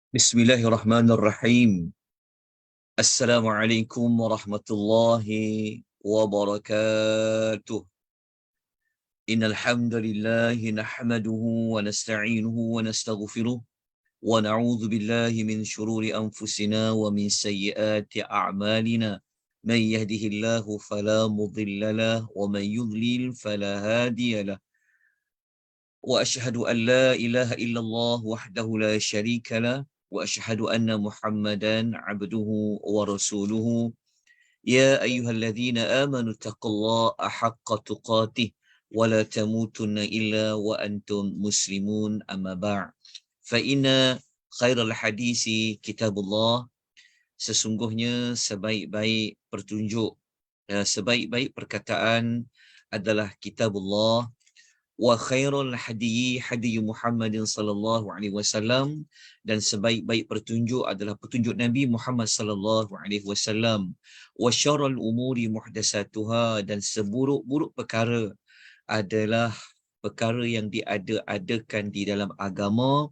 Bismillahirrahmanirrahim. Assalamualaikum warahmatullahi wabarakatuh. Innal hamdalillah nahmaduhu wa nasta'inuhu wa nastaghfiruh wa na'udzu billahi min shururi anfusina wa min sayyiati a'malina. Man yahdihillahu fala mudilla lahu wa man yudlil fala hadiya lahu. Wa asyhadu an la ilaha illallah wahdahu la syarika lah wa asyhadu anna Muhammadan abduhu wa rasuluhu. Ya ayyuhalladzina amanu taqullaha haqqa tuqatih wa la tamutunna illa wa antum muslimun, amma ba'. Fa inna khairal hadisi kitabullah. Sesungguhnya sebaik-baik pertunjuk, sebaik-baik perkataan adalah kitabullah. Wa khairul hadiyi hadiyu Muhammadin sallallahu alaihi wasallam, dan sebaik-baik pertunjuk adalah petunjuk Nabi Muhammad sallallahu alaihi wasallam. Wa syarrul umuri muhdatsatuha, dan seburuk-buruk perkara adalah perkara yang diada-adakan di dalam agama.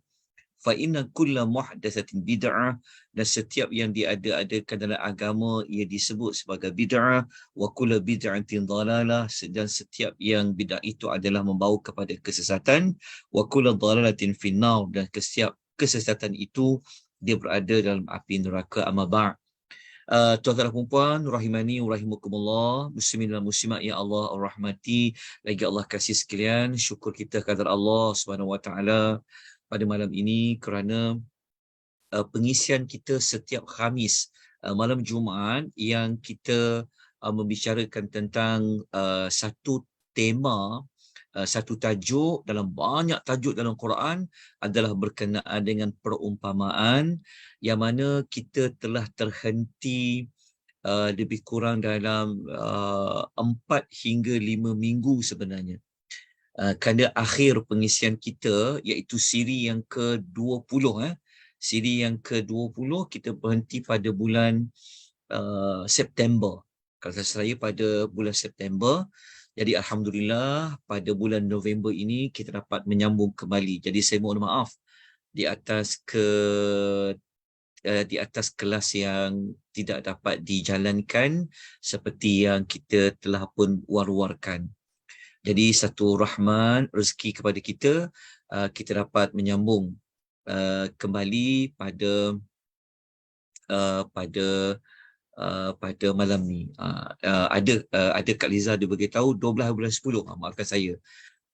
Fa inna kulla muhdatsatin bid'ah, dan setiap yang diada-adakan dalam agama ia disebut sebagai bid'ah. Wa kullu bid'atin dhalalah, dan setiap yang bid'ah itu adalah membawa kepada kesesatan. Wa kullu dhalalatin finnar, dan setiap kesesatan itu dia berada dalam api neraka. Amma ba'. Tuan-tuan dan puan, rahimani wa rahimakumullah, muslimin dan muslimat yang Allah rahmati lagi Allah kasih sekalian. Syukur kita kepada Allah Subhanahu wa taala pada malam ini kerana pengisian kita setiap Khamis, malam Jumaat, yang kita membicarakan tentang satu tema, satu tajuk dalam banyak tajuk dalam Quran adalah berkenaan dengan perumpamaan, yang mana kita telah terhenti lebih kurang dalam 4 hingga 5 minggu sebenarnya. Kanda akhir pengisian kita iaitu siri yang ke-20. Siri yang ke-20 kita berhenti pada bulan September. Kalau saya pada bulan September. Jadi alhamdulillah pada bulan November ini kita dapat menyambung kembali. Jadi saya mohon maaf di atas kelas yang tidak dapat dijalankan seperti yang kita telah pun war-warkan. Jadi satu rahman rezeki kepada kita, kita dapat menyambung kembali pada malam ni. Ada Kak Liza dia beritahu 12 bulan 10. Maafkan saya.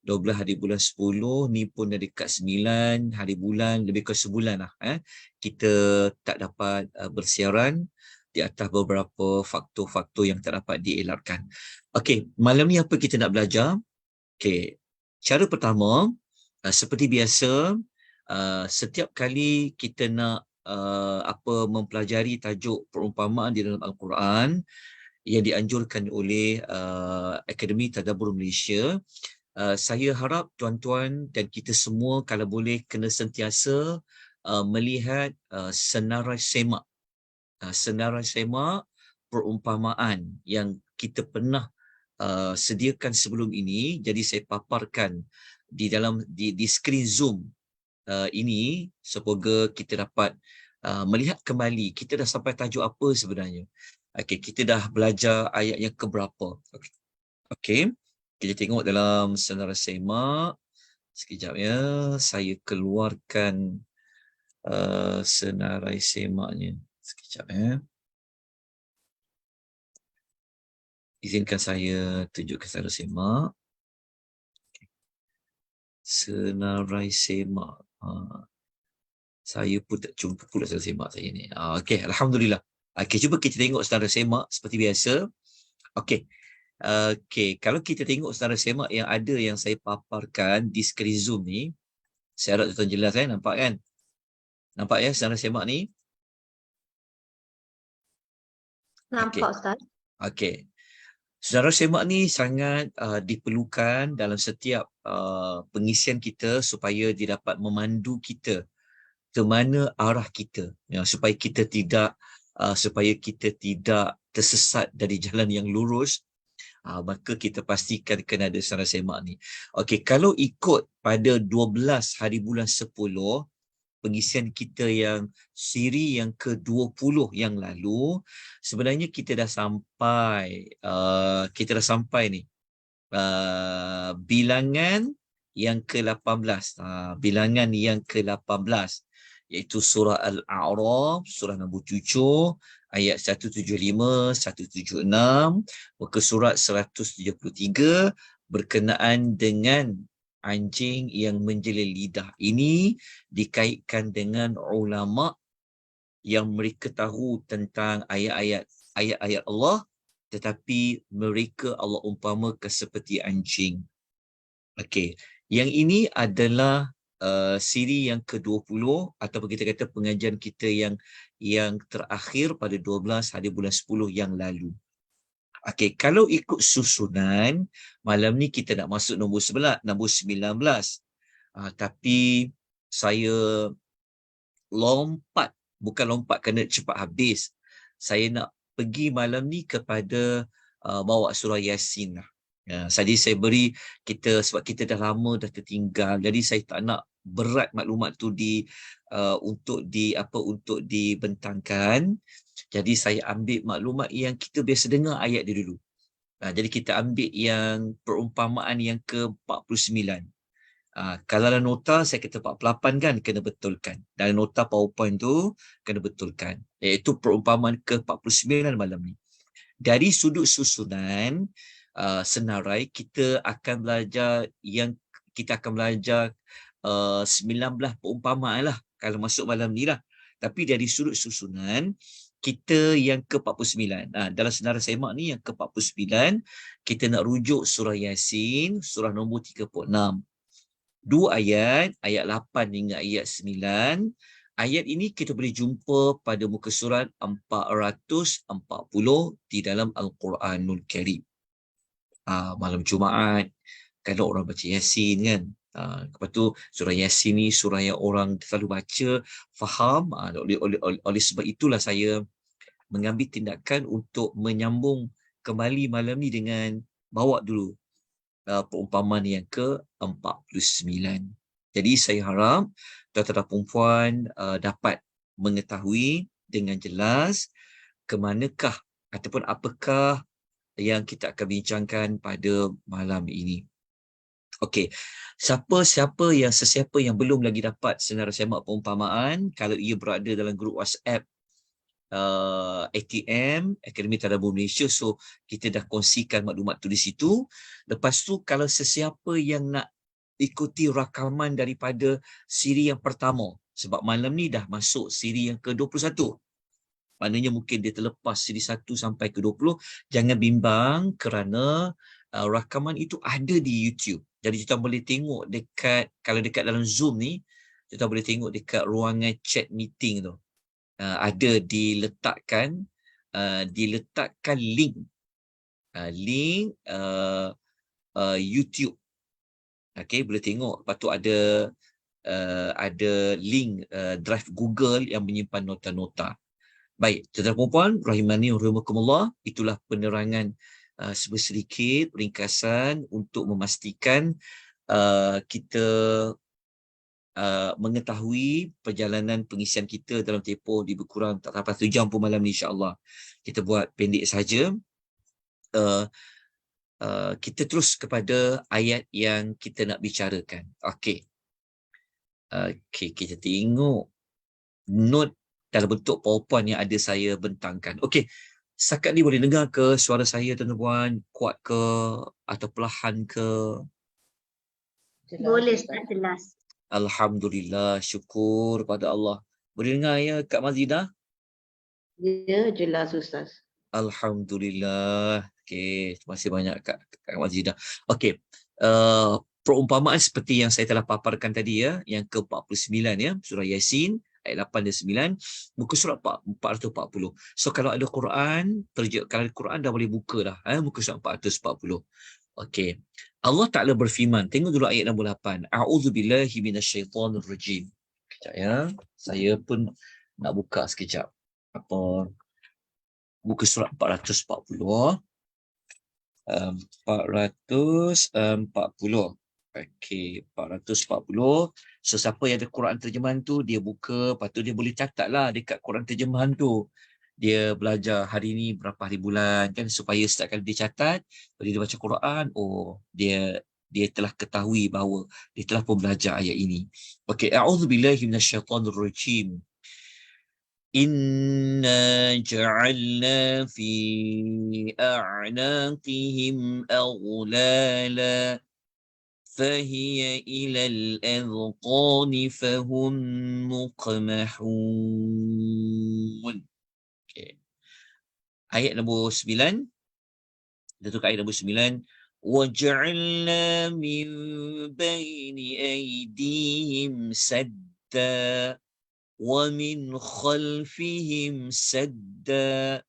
12 hari bulan 10 ni pun dah dekat 9 hari bulan, lebih ke sebulan lah. Kita tak dapat bersiaran di atas beberapa faktor-faktor yang tak dapat dielakkan. Okey, malam ni apa kita nak belajar? Okey, cara pertama, seperti biasa, setiap kali kita nak mempelajari tajuk perumpamaan di dalam Al-Quran yang dianjurkan oleh Akademi Tadabbur Malaysia, saya harap tuan-tuan dan kita semua kalau boleh kena sentiasa melihat senarai semak. Senarai semak perumpamaan yang kita pernah sediakan sebelum ini. Jadi saya paparkan di skrin Zoom ini, semoga kita dapat melihat kembali kita dah sampai tajuk apa sebenarnya. Okey, kita dah belajar ayat yang keberapa. Okey, kita tengok dalam senarai semak. Sekejap ya, saya keluarkan senarai semaknya. Sekejap ya. Izinkan saya tunjukkan senarai semak. Senarai semak. Saya pun tak jumpa pula senarai semak saya ni. Okey, alhamdulillah. Okey, cuba kita tengok senarai semak seperti biasa. Okey. Okey, kalau kita tengok senarai semak yang ada yang saya paparkan di skrin Zoom ni, saya harap tuan-tuan jelas nampak kan? Nampak ya senarai semak ni? Nampak, Ustaz. Okey. Senarai semak ni sangat diperlukan dalam setiap pengisian kita supaya dia dapat memandu kita ke mana arah kita, ya, supaya kita tidak tersesat dari jalan yang lurus. Maka kita pastikan kena ada senarai semak ni. Okey, kalau ikut pada 12 hari bulan 10, pengisian kita yang siri yang ke-20 yang lalu, sebenarnya kita dah sampai ni bilangan yang ke-18. Bilangan yang ke-18 iaitu surah Al-A'raf, surah nombor 7, ayat 175, 176, muka surat 173 berkenaan dengan anjing yang menjelil lidah. Ini dikaitkan dengan ulama yang mereka tahu tentang ayat-ayat Allah, tetapi mereka Allah umpamakan seperti anjing. Okey, yang ini adalah siri yang ke-20 ataupun kita kata pengajian kita yang terakhir pada 12 hari bulan 10 yang lalu. Okey, kalau ikut susunan, malam ni kita nak masuk nombor 19. Tapi saya lompat, bukan lompat kerana cepat habis. Saya nak pergi malam ni kepada bawa surah Yasin lah. Jadi saya beri kita, sebab kita dah lama dah tertinggal, jadi saya tak nak berat maklumat tu untuk dibentangkan. Jadi saya ambil maklumat yang kita biasa dengar ayat dia dulu. Jadi kita ambil yang perumpamaan yang ke-49. Kalau dalam nota saya kata 48 kan, kena betulkan. Dalam nota PowerPoint tu kena betulkan. Iaitu perumpamaan ke-49 malam ni. Dari sudut susunan senarai, kita akan belajar 19 perumpamaan lah kalau masuk malam ni lah. Tapi dari sudut susunan, kita yang ke-49. Dalam senarai semak ni yang ke-49, kita nak rujuk surah Yasin, surah nombor 36. 2 ayat, ayat 8 hingga ayat 9. Ayat ini kita boleh jumpa pada muka surat 440 di dalam Al-Quranul Karim. Malam Jumaat, kalau orang baca Yasin kan. Lepas tu surah Yasin ni surah yang orang selalu baca, faham. Oleh sebab itulah saya mengambil tindakan untuk menyambung kembali malam ni dengan bawa dulu perumpamaan yang ke-49. Jadi saya harap tuan-tuan dan puan dapat mengetahui dengan jelas ke manakah ataupun apakah yang kita akan bincangkan pada malam ini. Okey, sesiapa yang belum lagi dapat senarai semak perumpamaan, kalau ia berada dalam grup WhatsApp ATM, Akademi Tadabbur Malaysia, so kita dah kongsikan maklumat tu di situ. Lepas tu kalau sesiapa yang nak ikuti rakaman daripada siri yang pertama, sebab malam ni dah masuk siri yang ke-21, maknanya mungkin dia terlepas siri 1 sampai ke-20, jangan bimbang kerana rakaman itu ada di YouTube. Jadi kita boleh tengok kalau dekat dalam Zoom ni, kita boleh tengok dekat ruangan chat meeting tu. Ada diletakkan link YouTube. Okey, boleh tengok. Lepas tu ada link drive Google yang menyimpan nota-nota. Baik, tuan-tuan dan puan, rahimani wa rahimakumullah, itulah penerangan sedikit ringkasan untuk memastikan kita mengetahui perjalanan pengisian kita dalam tempoh lebih kurang tak sampai 1 jam pun malam ni, insya-Allah. Kita buat pendek saja. Kita terus kepada ayat yang kita nak bicarakan. Okey, kita tengok note dalam bentuk PowerPoint yang ada saya bentangkan. Okey, setakat ni boleh dengar ke suara saya, tuan-tuan? Kuat ke atau perlahan ke? Boleh, Ustaz, jelas. Alhamdulillah, syukur pada Allah. Boleh dengar ya Kak Mazidah? Ya, jelas Ustaz. Alhamdulillah. Okey, terima kasih banyak Kak Mazidah. Okey, perumpamaan seperti yang saya telah paparkan tadi ya, yang ke-49 ya, surah Yasin ayat 8 dan 9, muka surat 440. So kalau ada Quran, kalau ada Quran dah boleh buka dah, muka surat 440. Okey. Allah Ta'ala berfirman, tengok dulu ayat nombor 8. A'udzubillahi minasyaitonirrajim. Sekejap ya. Saya pun nak buka sekejap. Muka surat 440. 440. Okey, 440. So, siapa yang ada Quran terjemahan tu, dia buka, lepas tu dia boleh catat lah dekat Quran terjemahan tu. Dia belajar hari ni berapa hari bulan kan, supaya setiap kali dia catat, bila dia baca Quran, oh, dia telah ketahui bahawa dia telah pun belajar ayat ini. Okey, a'udzubillahi minasyaitonir rajim. Inna ja'alna fi a'naqihim aghlala فهي إلى الأذقان فهم مقمحون. Okay. Ayat nombor 9. Kita tukar ayat nombor 9. وَجَعَلْنَا مِنْ بَيْنِ أَيْدِيهِمْ سَدًّا وَمِنْ خَلْفِهِمْ سَدًّا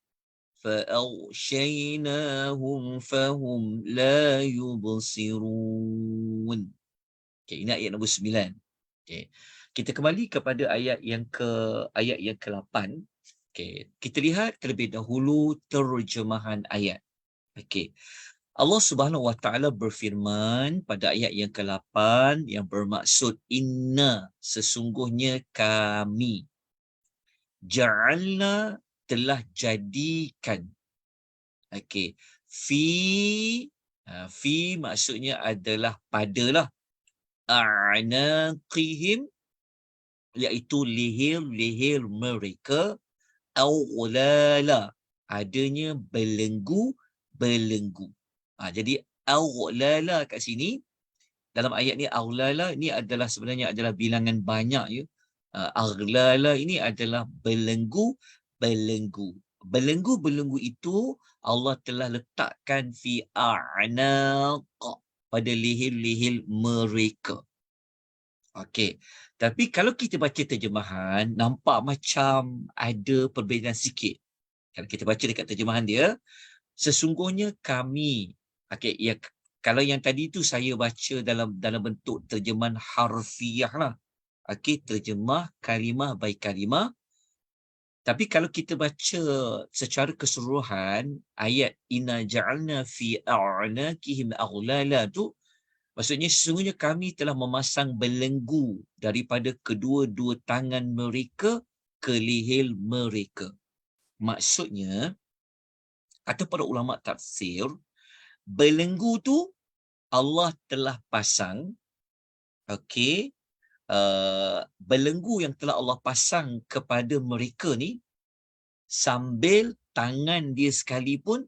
فَأَغْشَيْنَاهُمْ فَهُمْ لَا يُبْصِرُونَ. Okay, ini ayat nombor 9. Okay. Kita kembali kepada ayat yang ke-8. Okay. Kita lihat terlebih dahulu terjemahan ayat. Okay. Allah Subhanahu Wa Taala berfirman pada ayat yang ke-8 yang bermaksud inna, sesungguhnya kami, ja'alna, telah jadikan. Okay. Fi maksudnya adalah padalah, a'naqihim, iaitu leher-leher mereka, aghlala, adanya belenggu. Jadi aghlala kat sini, dalam ayat ni aghlala ni adalah sebenarnya adalah bilangan banyak ya. Aghlala ini adalah belenggu. Belenggu itu Allah telah letakkan fi a'naq, pada leher-leher mereka. Okey. Tapi kalau kita baca terjemahan, nampak macam ada perbezaan sikit. Kalau kita baca dekat terjemahan dia, sesungguhnya kami. Okey, ya, kalau yang tadi tu saya baca dalam bentuk terjemahan harfiah lah. Okey, terjemah kalimah by kalimah. Tapi kalau kita baca secara keseluruhan, ayat inna ja'alna fi a'naqihim aghlala tu, maksudnya sesungguhnya kami telah memasang belenggu daripada kedua-dua tangan mereka ke leher mereka. Maksudnya, kata para ulama tafsir, belenggu tu Allah telah pasang, okey, belenggu yang telah Allah pasang kepada mereka ni, sambil tangan dia sekalipun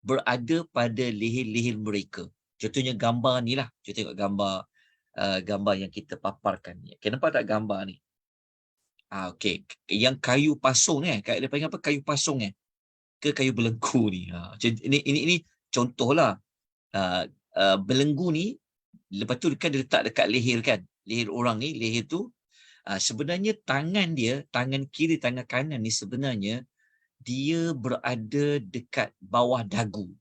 berada pada leher-leher mereka. Contohnya gambar ni lah. Kita tengok gambar yang kita paparkan ni. Okay, nampak tak gambar ni? Okey. Yang kayu pasung ni, dia panggil apa? Kayu pasung ke kayu belenggu ni? Ini contohlah. Belenggu ni, lepas tu kan dia letak dekat leher kan? Leher orang ni, leher tu. Sebenarnya tangan dia, tangan kiri, tangan kanan ni sebenarnya dia berada dekat bawah dagu.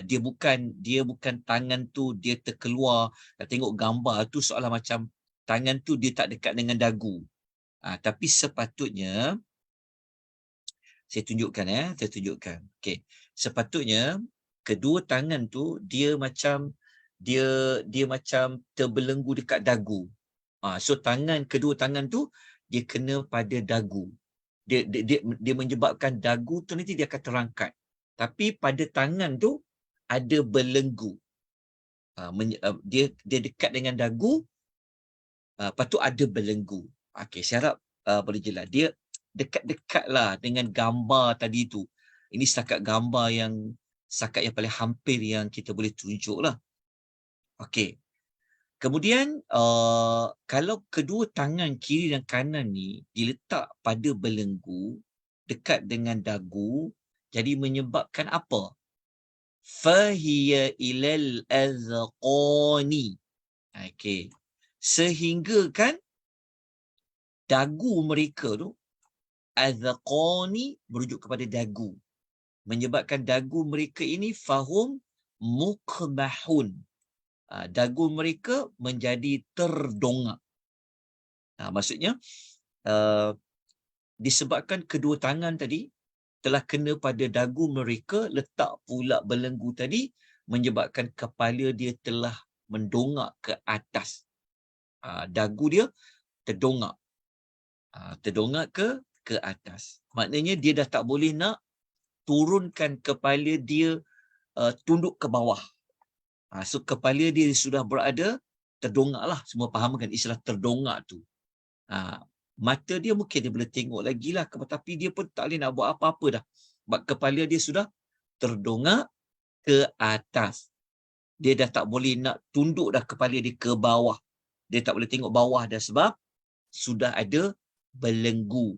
Dia bukan tangan tu dia terkeluar. Tengok gambar tu seolah macam tangan tu dia tak dekat dengan dagu. Tapi sepatutnya saya tunjukkan. Okey. Sepatutnya kedua tangan tu dia macam terbelenggu dekat dagu. So kedua tangan tu dia kena pada dagu. Dia menyebabkan dagu tu nanti dia akan terangkat. Tapi pada tangan tu ada belenggu. Dia dekat dengan dagu, lepas tu ada belenggu. Okey, saya harap boleh jelas. Dia dekat-dekat lah dengan gambar tadi tu. Ini setakat gambar yang paling hampir yang kita boleh tunjuk lah. Okey. Kemudian kalau kedua tangan kiri dan kanan ni diletak pada belenggu dekat dengan dagu, jadi menyebabkan apa? Fahiya ilal azqani. Okey. Sehingga kan dagu mereka tu, azqani merujuk kepada dagu. Menyebabkan dagu mereka ini fahum muqmahun. Dagu mereka menjadi terdongak. Maksudnya disebabkan kedua tangan tadi telah kena pada dagu mereka, letak pula belenggu tadi, menyebabkan kepala dia telah mendongak ke atas. Dagu dia terdongak. Terdongak ke atas. Maknanya dia dah tak boleh nak turunkan kepala dia tunduk ke bawah. So kepala dia sudah berada terdongak lah. Semua faham kan istilah terdongak tu. Mata dia mungkin dia boleh tengok lagi lah, tapi dia pun tak boleh nak buat apa-apa dah. Sebab kepala dia sudah terdongak ke atas. Dia dah tak boleh nak tunduk dah kepala dia ke bawah. Dia tak boleh tengok bawah dah sebab sudah ada belenggu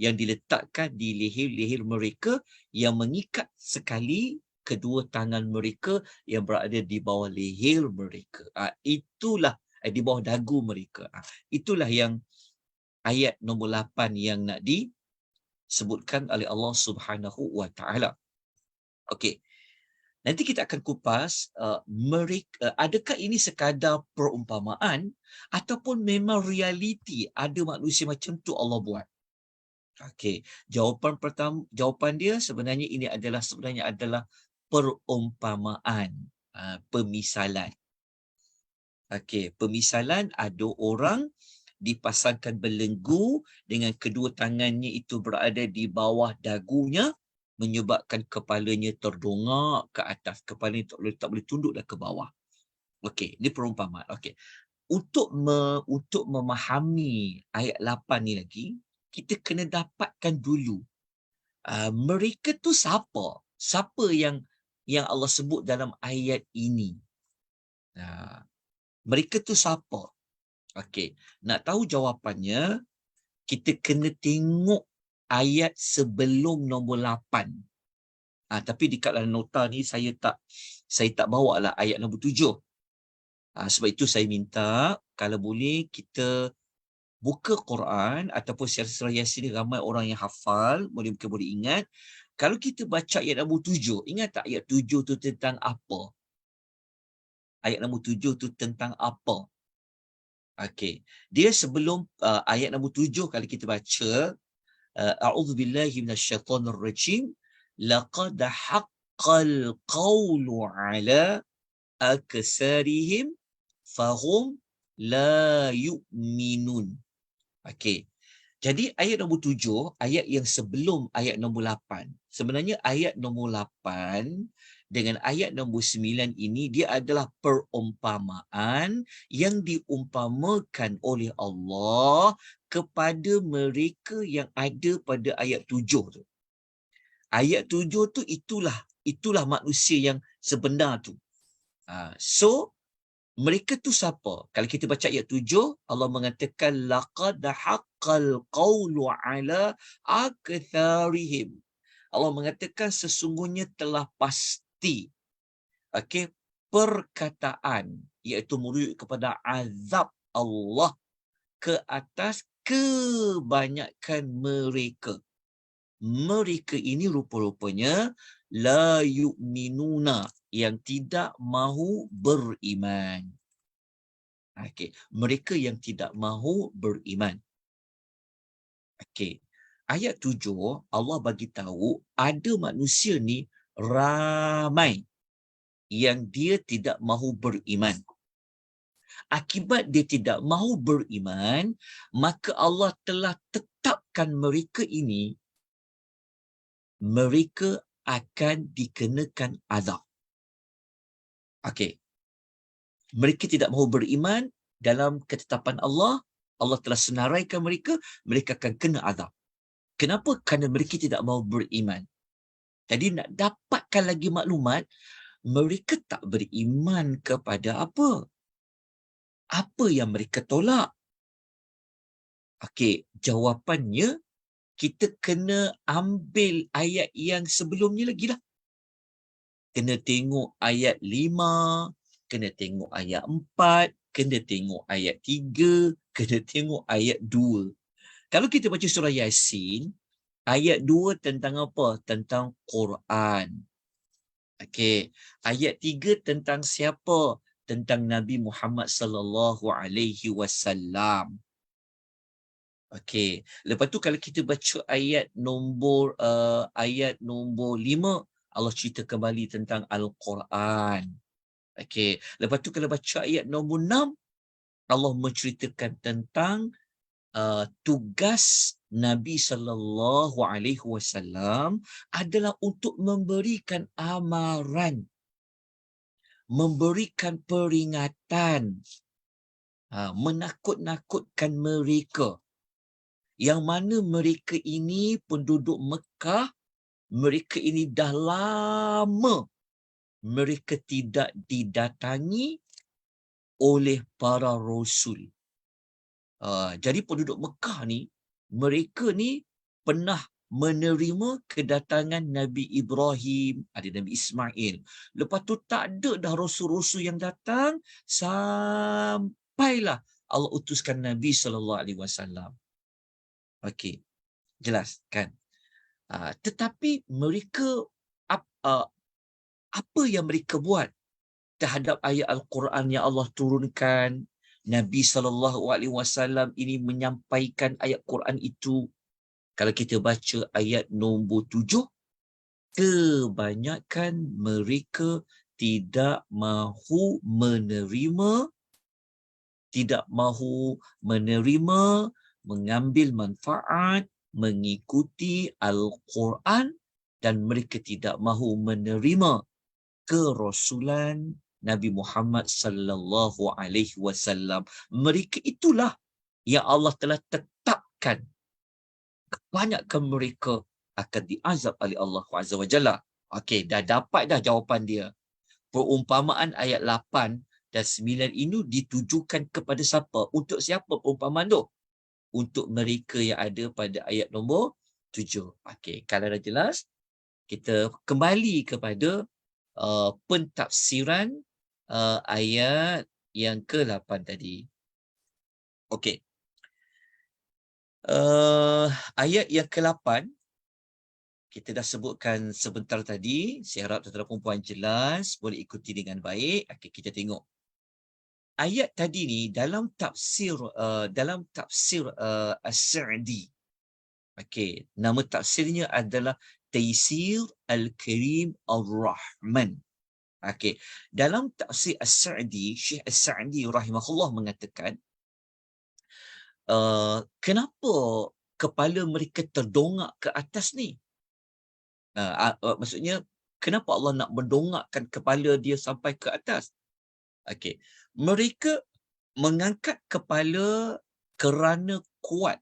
yang diletakkan di leher-leher mereka yang mengikat sekali kedua tangan mereka yang berada di bawah leher mereka. Itulah di bawah dagu mereka. Itulah yang ayat nombor 8 yang nak disebutkan oleh Allah Subhanahu wa taala. Okey. Nanti kita akan kupas mereka, adakah ini sekadar perumpamaan ataupun memang realiti ada manusia macam tu Allah buat. Okey, jawapan dia sebenarnya ini sebenarnya adalah perumpamaan, pemisalan. Okey, pemisalan ada orang dipasangkan belenggu dengan kedua tangannya itu berada di bawah dagunya, menyebabkan kepalanya terdongak ke atas. Kepalanya tak boleh tunduk dah ke bawah. Okey, ini perumpamaan. Okey. Untuk memahami ayat 8 ni lagi, kita kena dapatkan dulu mereka tu siapa? Siapa yang Allah sebut dalam ayat ini? Mereka tu siapa? Okey, nak tahu jawapannya, kita kena tengok ayat sebelum nombor 8. Tapi dekat dalam nota ni saya tak bawa lah ayat nombor 7. Sebab itu saya minta kalau boleh kita buka Quran ataupun surah Yasin, ramai orang yang hafal, boleh ingat. Kalau kita baca ayat nombor 7, ingat tak ayat 7 tu tentang apa? Ayat nombor 7 tu tentang apa? Okey. Dia sebelum ayat nombor 7 kalau kita baca, a'udzubillahi minasyaitonir rajim, laqad haqqal qawlu ala aksarihim fahum la yu'minun. Okey. Jadi ayat nombor 7, ayat yang sebelum ayat nombor 8. Sebenarnya ayat nombor 8 dengan ayat nombor 9 ini dia adalah perumpamaan yang diumpamakan oleh Allah kepada mereka yang ada pada ayat 7 tu. Ayat 7 tu itulah manusia yang sebenar tu. So mereka tu siapa? Kalau kita baca ayat 7, Allah mengatakan laqad haqqal qawlu ala aktsarihim. Allah mengatakan sesungguhnya telah pasti, perkataan, iaitu merujuk kepada azab Allah ke atas kebanyakan mereka. Mereka ini rupa-rupanya la yu'minuna, yang tidak mahu beriman. Mereka yang tidak mahu beriman. Ayat 7 Allah bagi tahu ada manusia ni ramai yang dia tidak mahu beriman. Akibat dia tidak mahu beriman, maka Allah telah tetapkan mereka ini, mereka akan dikenakan azab. Mereka tidak mahu beriman, dalam ketetapan Allah, Allah telah senaraikan mereka akan kena azab. Kenapa? Kerana mereka tidak mahu beriman. Jadi nak dapatkan lagi maklumat, mereka tak beriman kepada apa? Apa yang mereka tolak? Jawapannya, kita kena ambil ayat yang sebelumnya lagi lah. Kena tengok ayat 5, kena tengok ayat 4, kena tengok ayat 3, kena tengok ayat 2. Kalau kita baca surah Yasin, ayat 2 tentang apa? Tentang Quran. Ayat 3 tentang siapa? Tentang Nabi Muhammad sallallahu alaihi wasallam. Lepas tu kalau kita baca ayat nombor 5, Allah cerita kembali tentang Al-Quran. Okey, lepas tu kalau baca ayat nombor 6, Allah menceritakan tentang tugas Nabi sallallahu alaihi wasallam adalah untuk memberikan amaran, memberikan peringatan, menakut-nakutkan mereka, yang mana mereka ini penduduk Mekah, mereka ini dah lama mereka tidak didatangi oleh para rasul. Jadi penduduk Mekah ni, mereka ni pernah menerima kedatangan Nabi Ibrahim, ada Nabi Ismail. Lepas tu tak ada dah rasul-rasul yang datang sampailah Allah utuskan Nabi SAW. Okey, jelas kan? Tetapi mereka apa yang mereka buat terhadap ayat Al-Quran yang Allah turunkan? Nabi SAW ini menyampaikan ayat Quran itu. Kalau kita baca ayat nombor 7, kebanyakan mereka tidak mahu menerima, mengambil manfaat, mengikuti Al-Quran, dan mereka tidak mahu menerima kerasulan Nabi Muhammad sallallahu alaihi wasallam. Mereka itulah yang Allah telah tetapkan kebanyakan mereka akan diazab oleh Allah Azza wa Jalla. Okey, dah dapat dah jawapan dia. Perumpamaan ayat 8 dan 9 ini ditujukan kepada siapa? Untuk siapa perumpamaan tu? Untuk mereka yang ada pada ayat nombor 7. Okey, kalau dah jelas, kita kembali kepada pentafsiran ayat yang ke-8 tadi. Okey. Ayat yang ke-8 kita dah sebutkan sebentar tadi. Saya harap tuan-tuan dan puan jelas, boleh ikuti dengan baik. Okey, kita tengok. Ayat tadi ni dalam tafsir As-Sa'di. Okey, nama tafsirnya adalah Taysir Al-Karim Ar-Rahman. Okey, dalam tafsir As-Sa'di, Syekh As-Sa'di rahimahullah mengatakan, kenapa kepala mereka terdongak ke atas ni? Maksudnya, kenapa Allah nak mendongakkan kepala dia sampai ke atas? Okey, mereka mengangkat kepala kerana kuat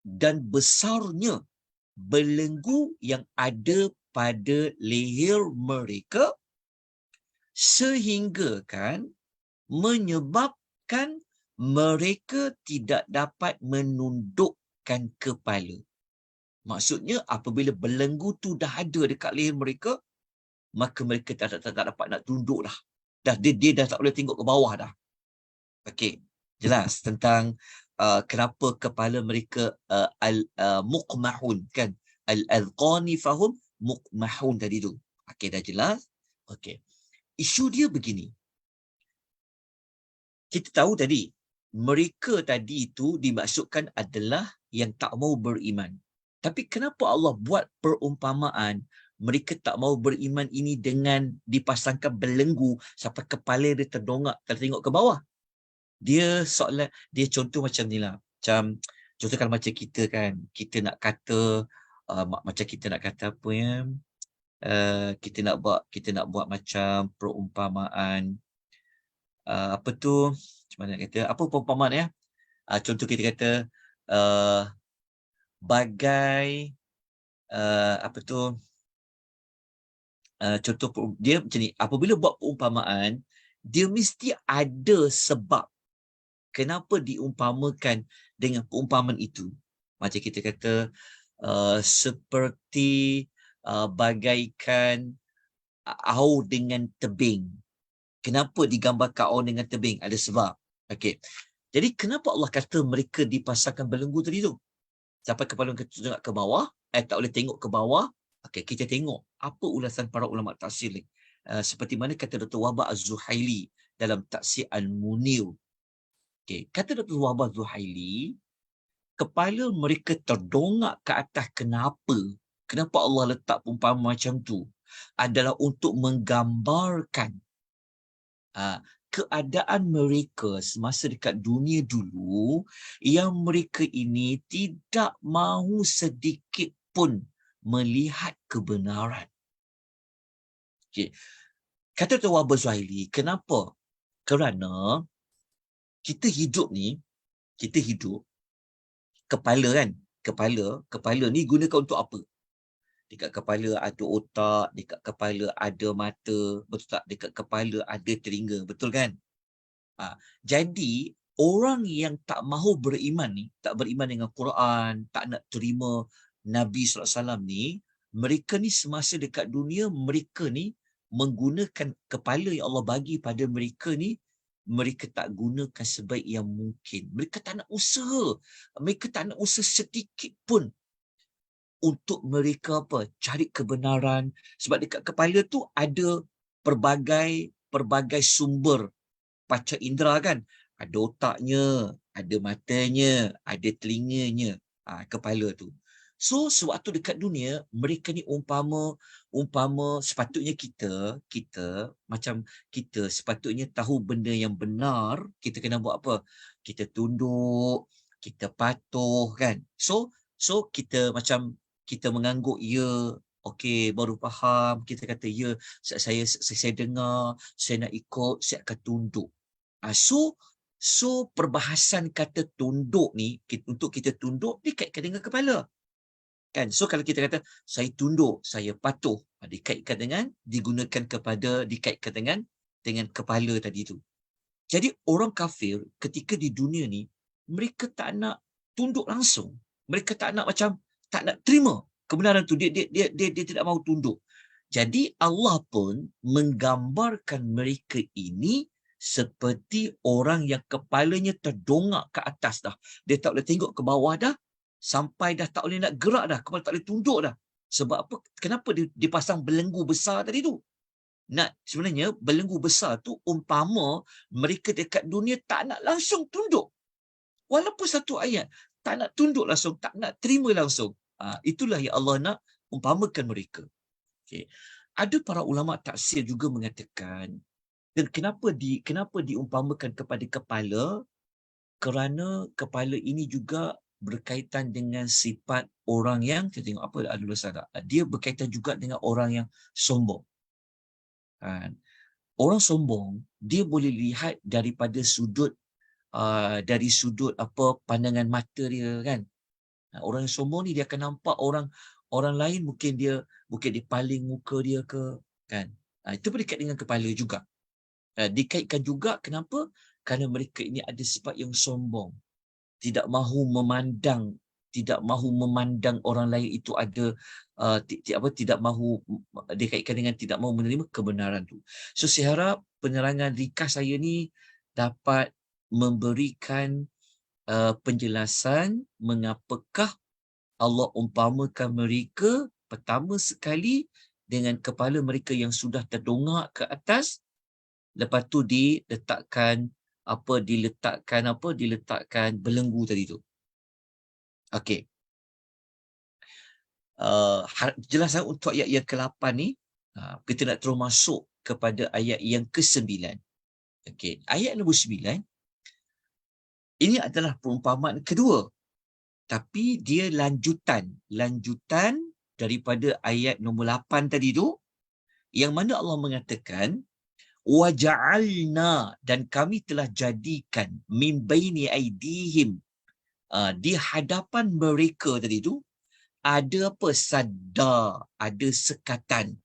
dan besarnya belenggu yang ada pada leher mereka, sehingga kan menyebabkan mereka tidak dapat menundukkan kepala. Maksudnya apabila belenggu tu dah ada dekat leher mereka, maka mereka tak dapat nak tunduk dah. Dia dah tak boleh tengok ke bawah dah. Okey, jelas tentang kenapa kepala mereka muqmahun kan. Al-adqani fahum muqmahun tadi tu. Okey, dah jelas. Okey. Isu dia begini. Kita tahu tadi, mereka tadi itu dimaksudkan adalah yang tak mau beriman. Tapi kenapa Allah buat perumpamaan mereka tak mau beriman ini dengan dipasangkan belenggu sampai kepala dia terdongak, tengok ke bawah? Dia soalan, dia contoh macam ni lah. Macam, contoh kalau macam kita kan, kita nak kata, macam kita nak kata apa ya, kita nak buat macam perumpamaan, apa tu, macam mana nak kata, apa perumpamaan ya? Contoh kita kata, bagai, apa tu, contoh dia macam ni, apabila buat perumpamaan, dia mesti ada sebab kenapa diumpamakan dengan perumpamaan itu. Macam kita kata, seperti bagaikan aur dengan tebing. Kenapa digambarkan aur dengan tebing? Ada sebab. Okey. Jadi kenapa Allah kata mereka dipasangkan belenggu tadi tu? Sampai kepala mereka tengok ke bawah, tak boleh tengok ke bawah. Okey, kita tengok apa ulasan para ulama tafsir ni. Seperti mana kata Dr. Wahbah Az-Zuhaili dalam Tafsir Al-Munir. Okey, kata Dr. Wahbah Az-Zuhaili, kepala mereka terdongak ke atas. Kenapa? Kenapa Allah letak perumpamaan macam tu? Adalah untuk menggambarkan Keadaan mereka semasa dekat dunia dulu, yang mereka ini tidak mahu sedikit pun melihat kebenaran. Okay. Kata Tuan Wahab Zuhaili, kenapa? Kerana kita hidup ni, kepala kan, kepala ni gunakan untuk apa? Dekat kepala ada otak, dekat kepala ada mata, betul tak? Dekat kepala ada telinga, betul kan? Jadi orang yang tak mahu beriman ni, tak beriman dengan Quran, tak nak terima Nabi SAW ni, mereka ni semasa dekat dunia, mereka ni menggunakan kepala yang Allah bagi pada mereka ni, mereka tak gunakan sebaik yang mungkin. Mereka tak nak usaha. Mereka tak nak usaha sedikit pun untuk mereka cari kebenaran. Sebab dekat kepala tu ada pelbagai sumber panca indera kan. Ada otaknya, ada matanya, ada telinganya, kepala tu. So sewaktu dekat dunia, mereka ni umpama sepatutnya kita macam kita sepatutnya tahu benda yang benar, kita kena buat apa? Kita tunduk, kita patuh kan. So kita macam kita mengangguk ya, okey, baru faham, kita kata ya, saya dengar, saya nak ikut, saya akan tunduk. So perbahasan kata tunduk ni, untuk kita tunduk dikaitkan dengan kepala. Kan? So kalau kita kata saya tunduk, saya patuh, dikaitkan dengan dikaitkan dengan kepala tadi tu. Jadi orang kafir ketika di dunia ni, mereka tak nak tunduk langsung. Mereka tak nak tak nak terima kebenaran tu. Dia tidak mahu tunduk. Jadi Allah pun menggambarkan mereka ini seperti orang yang kepalanya terdongak ke atas dah. Dia tak boleh tengok ke bawah dah, sampai dah tak boleh nak gerak dah, kepala tak boleh tunduk dah. Sebab apa? Kenapa dia pasang belenggu besar tadi tu? Sebenarnya belenggu besar tu umpama mereka dekat dunia tak nak langsung tunduk. Walaupun satu ayat, tak nak tunduk langsung, tak nak terima langsung. Itulah yang Allah nak umpamakan mereka. Okay. Ada para ulama tafsir juga mengatakan, dan kenapa diumpamakan kepada kepala? Kerana kepala ini juga berkaitan dengan sifat orang yang, kita tengok apa dulu sahaja, dia berkaitan juga dengan orang yang sombong. Orang sombong, dia boleh lihat daripada sudut pandangan mata dia kan. Orang yang sombong ni dia akan nampak orang lain mungkin dia paling muka dia ke kan. Itu berkait dengan kepala juga. Dikaitkan juga kenapa? Kerana mereka ini ada sifat yang sombong. Tidak mahu memandang orang lain itu ada tidak mahu, dikaitkan dengan tidak mahu menerima kebenaran tu. So saya harap penerangan ringkas saya ni dapat memberikan penjelasan mengapakah Allah umpamakan mereka pertama sekali dengan kepala mereka yang sudah terdongak ke atas, lepas tu diletakkan belenggu tadi tu. Okey. Jelasan untuk ayat yang ke-8 ni, kita nak terus masuk kepada ayat yang ke-9. Okey, ayat nombor 9 ini adalah perumpamaan kedua, tapi dia lanjutan daripada ayat nombor 8 tadi tu, yang mana Allah mengatakan waja'alna, dan kami telah jadikan min baini aidihim, di hadapan mereka tadi tu ada sadda, ada sekatan,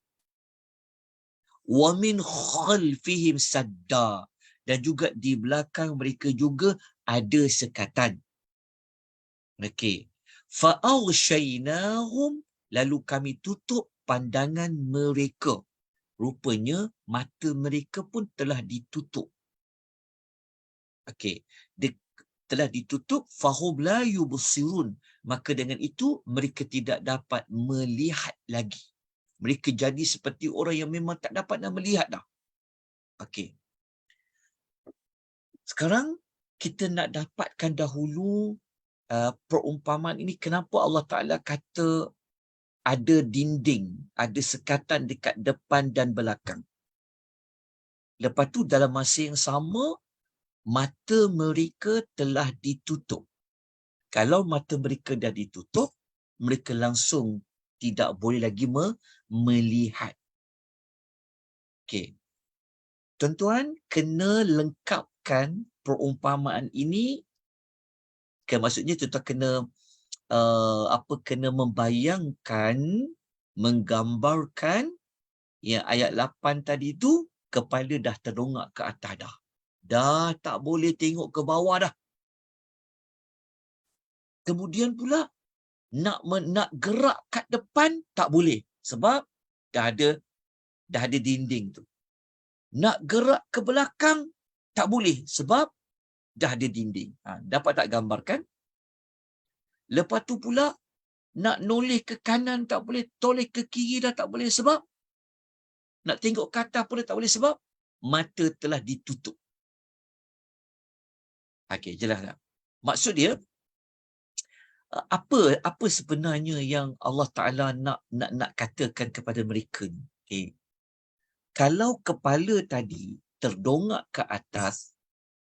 wa min khalfihim sadda, dan juga di belakang mereka juga ada sekatan. Okey. Fa'aghshaynahum, lalu kami tutup pandangan mereka. Rupanya mata mereka pun telah ditutup. Okey. Telah ditutup, fahum la yubsirun, maka dengan itu mereka tidak dapat melihat lagi. Mereka jadi seperti orang yang memang tak dapat nak melihat dah. Okey. Sekarang kita nak dapatkan dahulu perumpamaan ini, kenapa Allah Ta'ala kata ada dinding, ada sekatan dekat depan dan belakang. Lepas tu dalam masa yang sama, mata mereka telah ditutup. Kalau mata mereka dah ditutup, mereka langsung tidak boleh lagi melihat. Okey. Tuan-tuan kena lengkapkan perumpamaan ini. Maksudnya tuan-tuan kena kena membayangkan, menggambarkan yang ayat 8 tadi tu, kepala dah terdongak ke atas dah. Dah tak boleh tengok ke bawah dah. Kemudian pula nak gerak kat depan tak boleh sebab dah ada dinding tu. Nak gerak ke belakang tak boleh sebab dah ada dinding. Dapat tak gambarkan? Lepas tu pula nak noleh ke kanan tak boleh, toleh ke kiri dah tak boleh sebab nak tengok ke atas pun tak boleh sebab mata telah ditutup. Okey, jelas tak? Maksud dia apa sebenarnya yang Allah Taala nak katakan kepada mereka ni? Okey. Kalau kepala tadi terdongak ke atas,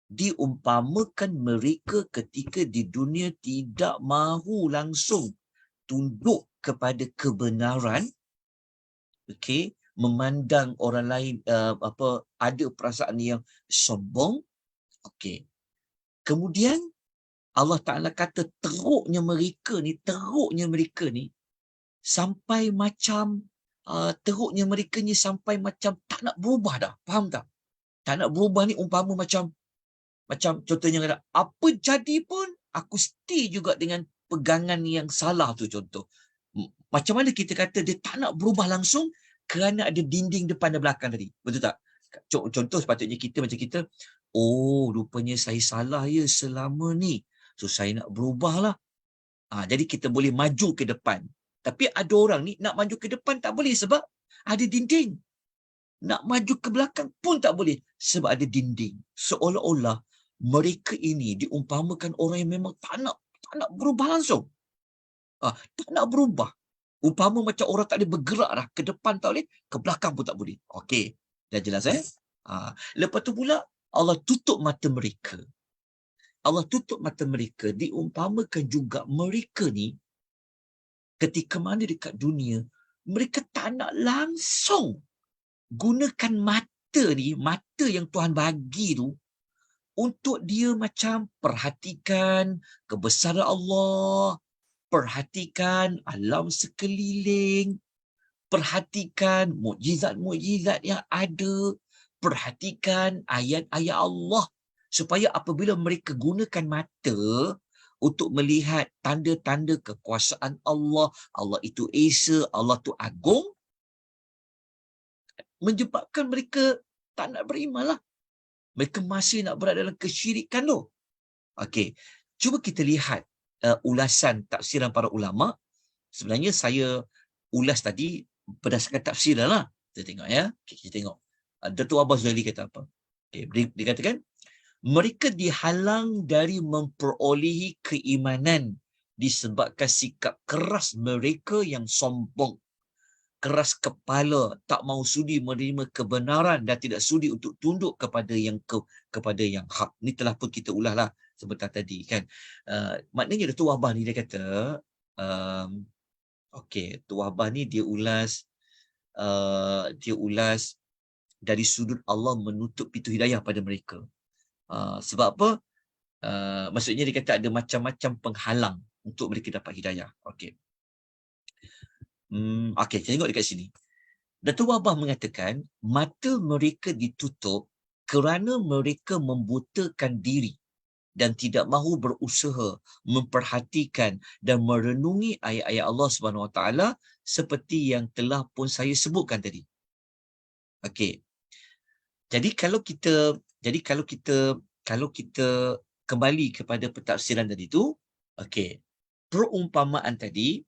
diumpamakan mereka ketika di dunia tidak mahu langsung tunduk kepada kebenaran, okey, memandang orang lain ada perasaan yang sombong. Okey. Kemudian Allah Ta'ala kata teruknya mereka ni sampai macam teruknya mereka ni sampai macam tak nak berubah dah. Faham tak? Tak nak berubah ni umpama macam contohnya kata, apa jadi pun aku stay juga dengan pegangan yang salah tu contoh. Macam mana kita kata dia tak nak berubah langsung kerana ada dinding depan dan belakang tadi. Betul tak? Contoh sepatutnya kita macam kita, oh rupanya saya salah ya selama ni. So saya nak berubah lah. Jadi kita boleh maju ke depan. Tapi ada orang ni nak maju ke depan tak boleh sebab ada dinding. Nak maju ke belakang pun tak boleh sebab ada dinding. Seolah-olah mereka ini diumpamakan orang yang memang tak nak berubah langsung. Tak nak berubah. Umpama macam orang tak boleh bergerak dah. Ke depan tak boleh, ke belakang pun tak boleh. Okey. Dah jelas Lepas tu pula Allah tutup mata mereka. Allah tutup mata mereka, diumpamakan juga mereka ni ketika mana dekat dunia, mereka tak nak langsung gunakan mata ni, mata yang Tuhan bagi tu, untuk dia macam perhatikan kebesaran Allah, perhatikan alam sekeliling, perhatikan mukjizat-mukjizat yang ada, perhatikan ayat-ayat Allah, supaya apabila mereka gunakan mata untuk melihat tanda-tanda kekuasaan Allah, Allah itu Esa, Allah itu agung, menyebabkan mereka tak nak beriman lah. Mereka masih nak berada dalam kesyirikan tu. Okey, cuba kita lihat ulasan tafsiran para ulama. Sebenarnya saya ulas tadi berdasarkan tafsir lah. Kita tengok ya. Okay, kita tengok. Datuk Abbas Zuhaili kata apa? Okay, dia katakan, mereka dihalang dari memperolehi keimanan disebabkan sikap keras mereka yang sombong, keras kepala, tak mahu sudi menerima kebenaran dan tidak sudi untuk tunduk kepada yang hak. Ini telah pun kita ulas lah sebentar tadi kan. Maknanya Datuk Wahbah ni dia kata, okey, Datuk Wahbah ni dia ulas dari sudut Allah menutup pintu hidayah pada mereka. Sebab apa? Maksudnya dia kata ada macam-macam penghalang untuk mereka dapat hidayah. Okey. Okey, kita tengok dekat sini. Datuk Wahbah mengatakan mata mereka ditutup kerana mereka membutakan diri dan tidak mahu berusaha memperhatikan dan merenungi ayat-ayat Allah Subhanahu Wa Taala seperti yang telah pun saya sebutkan tadi. Okey. Jadi kalau kita kembali kepada pentafsiran tadi tu, okey. Perumpamaan tadi,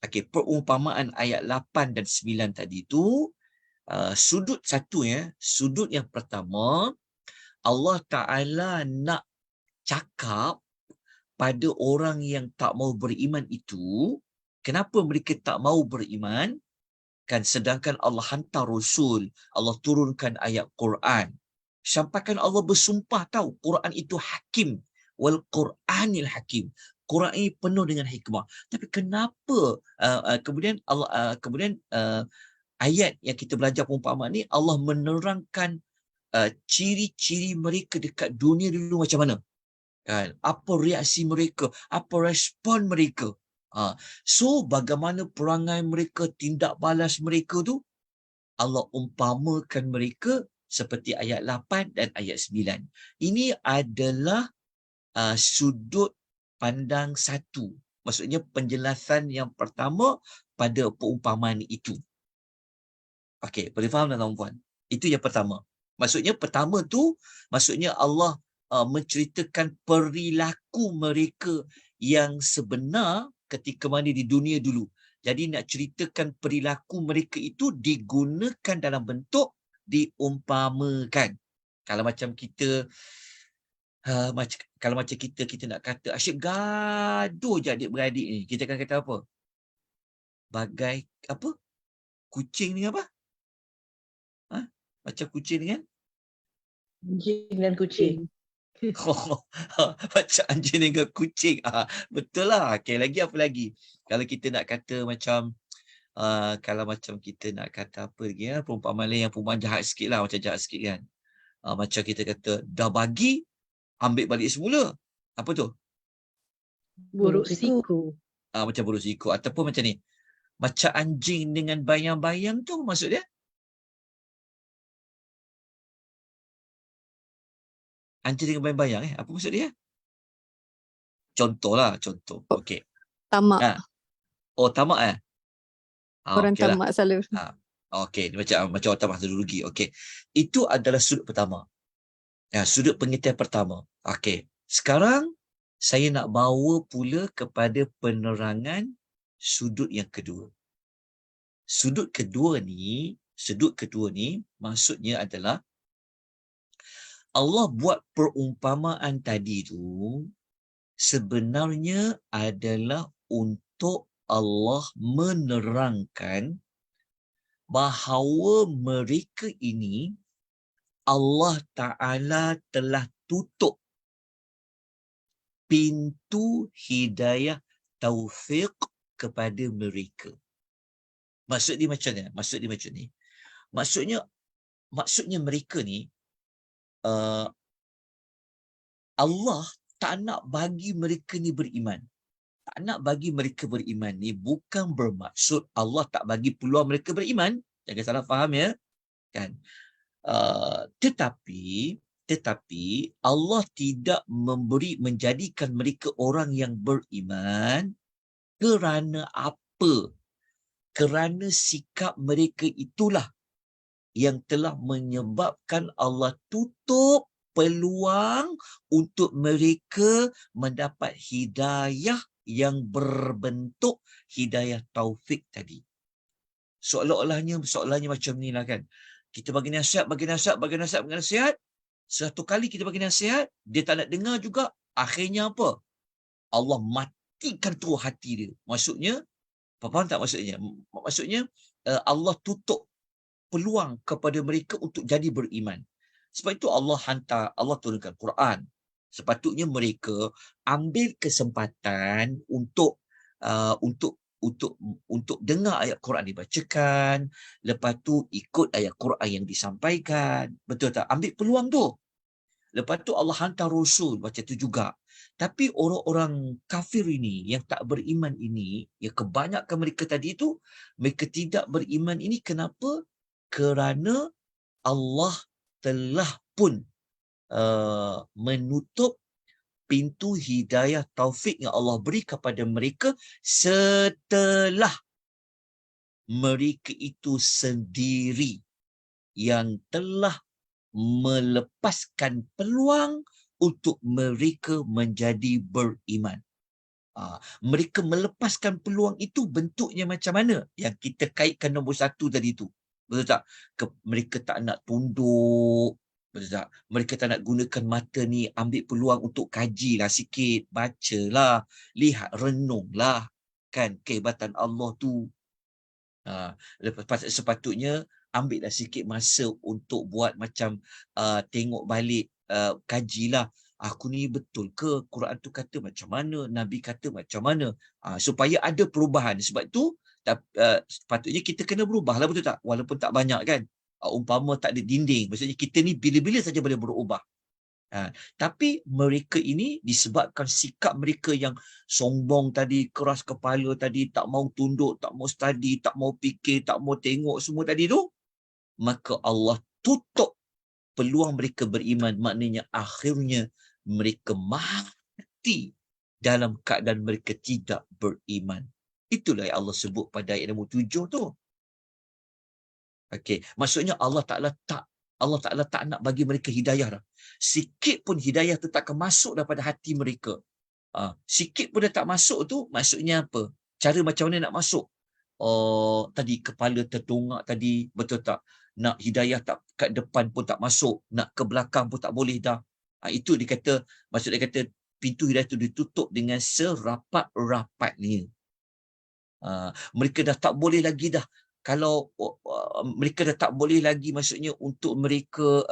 perumpamaan ayat 8 dan 9 tadi tu, sudut satu ya, sudut yang pertama, Allah Ta'ala nak cakap pada orang yang tak mau beriman itu, kenapa mereka tak mau beriman? Kan sedangkan Allah hantar Rasul, Allah turunkan ayat Quran. Sampaikan Allah bersumpah tahu Quran itu hakim. Wal Quranil hakim. Quran ini penuh dengan hikmah. Tapi kenapa kemudian ayat yang kita belajar perumpamaan ni Allah menerangkan ciri-ciri mereka dekat dunia dulu macam mana? Kan? Apa reaksi mereka? Apa respon mereka? So bagaimana perangai mereka, tindak balas mereka tu Allah umpamakan mereka seperti ayat 8 dan ayat 9. Ini adalah sudut pandang satu. Maksudnya penjelasan yang pertama pada perumpamaan itu. Okey, boleh faham tak tuan-puan? Itu yang pertama. Maksudnya pertama tu, maksudnya Allah menceritakan perilaku mereka yang sebenar ketika mana di dunia dulu. Jadi nak ceritakan perilaku mereka itu digunakan dalam bentuk diumpamakan. Kalau macam kita kalau macam kita nak kata asyik gaduh je adik-beradik ni, kita akan kata apa? Bagai apa? Kucing dengan apa? Macam kucing dengan Anjing dan kucing. macam anjing dengan kucing. Betul lah. Okay, lagi apa lagi? Kalau kita nak kata macam kalau macam kita nak kata apa lagi ya, perumpamaan lain yang perumpamaan jahat sikit lah, macam jahat sikit kan. Macam kita kata dah bagi, ambil balik semula. Apa tu? Buruk siku. Macam buruk siku. Ataupun macam ni. Macam anjing dengan bayang-bayang tu maksud dia? Anjing dengan bayang-bayang apa maksud dia? Contohlah, contoh. Okey. Tamak. Oh, tamak Orang okay tamak selalu. Okey, macam orang tamak selalu rugi. Okey. Itu adalah sudut pertama. Sudut pengertian pertama. Okey. Sekarang saya nak bawa pula kepada penerangan sudut yang kedua. Sudut kedua ni maksudnya adalah Allah buat perumpamaan tadi tu sebenarnya adalah untuk Allah menerangkan bahawa mereka ini Allah Ta'ala telah tutup pintu hidayah taufik kepada mereka. Maksud dia macam ni. Maksudnya mereka ni Allah tak nak bagi mereka ni beriman. Tak nak bagi mereka beriman ni bukan bermaksud Allah tak bagi peluang mereka beriman. Jangan salah faham ya. Kan? Tetapi Allah tidak menjadikan mereka orang yang beriman kerana apa? Kerana sikap mereka itulah yang telah menyebabkan Allah tutup peluang untuk mereka mendapat hidayah yang berbentuk hidayah taufik tadi. Soalnya macam ni lah kan. Kita bagi nasihat. Satu kali kita bagi nasihat, dia tak nak dengar juga. Akhirnya apa? Allah matikan terus hati dia. Maksudnya, faham tak maksudnya? Maksudnya, Allah tutup peluang kepada mereka untuk jadi beriman. Sebab itu Allah turunkan Quran. Sepatutnya mereka ambil kesempatan untuk dengar ayat Quran dibacakan, lepas tu ikut ayat Quran yang disampaikan. Betul tak? Ambil peluang tu. Lepas tu Allah hantar Rasul macam tu juga. Tapi orang-orang kafir ini, yang tak beriman ini, yang kebanyakan mereka tadi tu, mereka tidak beriman ini kenapa? Kerana Allah telah pun menutup pintu hidayah taufik yang Allah beri kepada mereka setelah mereka itu sendiri yang telah melepaskan peluang untuk mereka menjadi beriman. Mereka melepaskan peluang itu bentuknya macam mana? Yang kita kaitkan nombor 1 tadi tu. Betul tak? Mereka tak nak tunduk. Betul tak? Mereka tak nak gunakan mata ni, ambil peluang untuk kajilah sikit, bacalah, lihat, renunglah kan kehebatan Allah tu. Sepatutnya ambillah sikit masa untuk buat macam tengok balik, kajilah. Aku ni betul ke Quran tu kata macam mana, Nabi kata macam mana, supaya ada perubahan. Sebab tu sepatutnya kita kena berubah lah, betul tak? Walaupun tak banyak kan. Umpama tak ada dinding, maksudnya kita ni bila-bila saja boleh berubah. Tapi mereka ini disebabkan sikap mereka yang sombong tadi, keras kepala tadi, tak mau tunduk, tak mau study, tak mau fikir, tak mau tengok semua tadi tu, maka Allah tutup peluang mereka beriman. Maknanya akhirnya mereka mati dalam keadaan mereka tidak beriman. Itulah yang Allah sebut pada ayat nombor 7 tu. Okey, maksudnya Allah Ta'ala tak nak bagi mereka hidayah dah. Sikit pun hidayah tu tak akan masuk daripada hati mereka. Sikit pun dah tak masuk tu, maksudnya apa? Cara macam mana nak masuk? Tadi kepala terdongak tadi, betul tak? Nak hidayah tak kat depan pun tak masuk, nak ke belakang pun tak boleh dah. Itu dia kata, maksud dia kata pintu hidayah tu ditutup dengan serapat-rapatnya. Mereka dah tak boleh lagi dah. Kalau mereka dah tak boleh lagi, maksudnya untuk mereka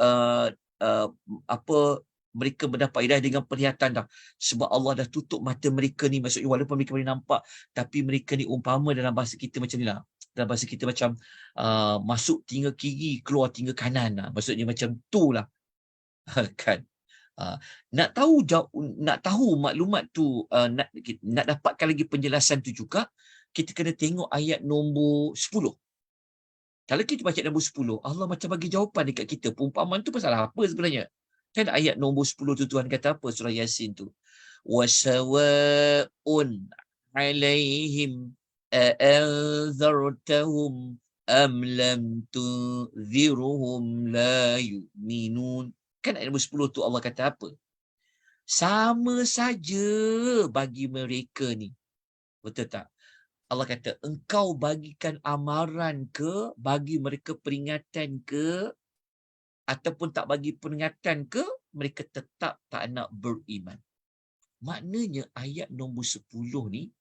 mereka mendapat hidayah dengan penglihatan dah. Sebab Allah dah tutup mata mereka ni, maksudnya walaupun mereka boleh nampak, tapi mereka ni umpama dalam bahasa kita macam ni lah. Dalam bahasa kita macam masuk telinga kiri, keluar telinga kanan lah. Maksudnya macam tu lah. Kan? Nak tahu maklumat tu, nak dapatkan lagi penjelasan tu juga, kita kena tengok ayat nombor 10. Kalau kita baca nombor 10, Allah macam bagi jawapan dekat kita. Perumpamaan tu pasal apa sebenarnya? Kan ayat nombor 10 tu Tuhan kata apa surah Yasin tu? وَسَوَاءٌ عَلَيْهِمْ أَأَنذَرْتَهُمْ أَمْ لَمْ تُنذِرْهُمْ لَا يُؤْمِنُونَ. Kan ayat nombor 10 tu Allah kata apa? Sama saja bagi mereka ni. Betul tak? Allah kata, engkau bagikan amaran ke, bagi mereka peringatan ke, ataupun tak bagi peringatan ke, mereka tetap tak nak beriman. Maknanya ayat nombor 10 ni,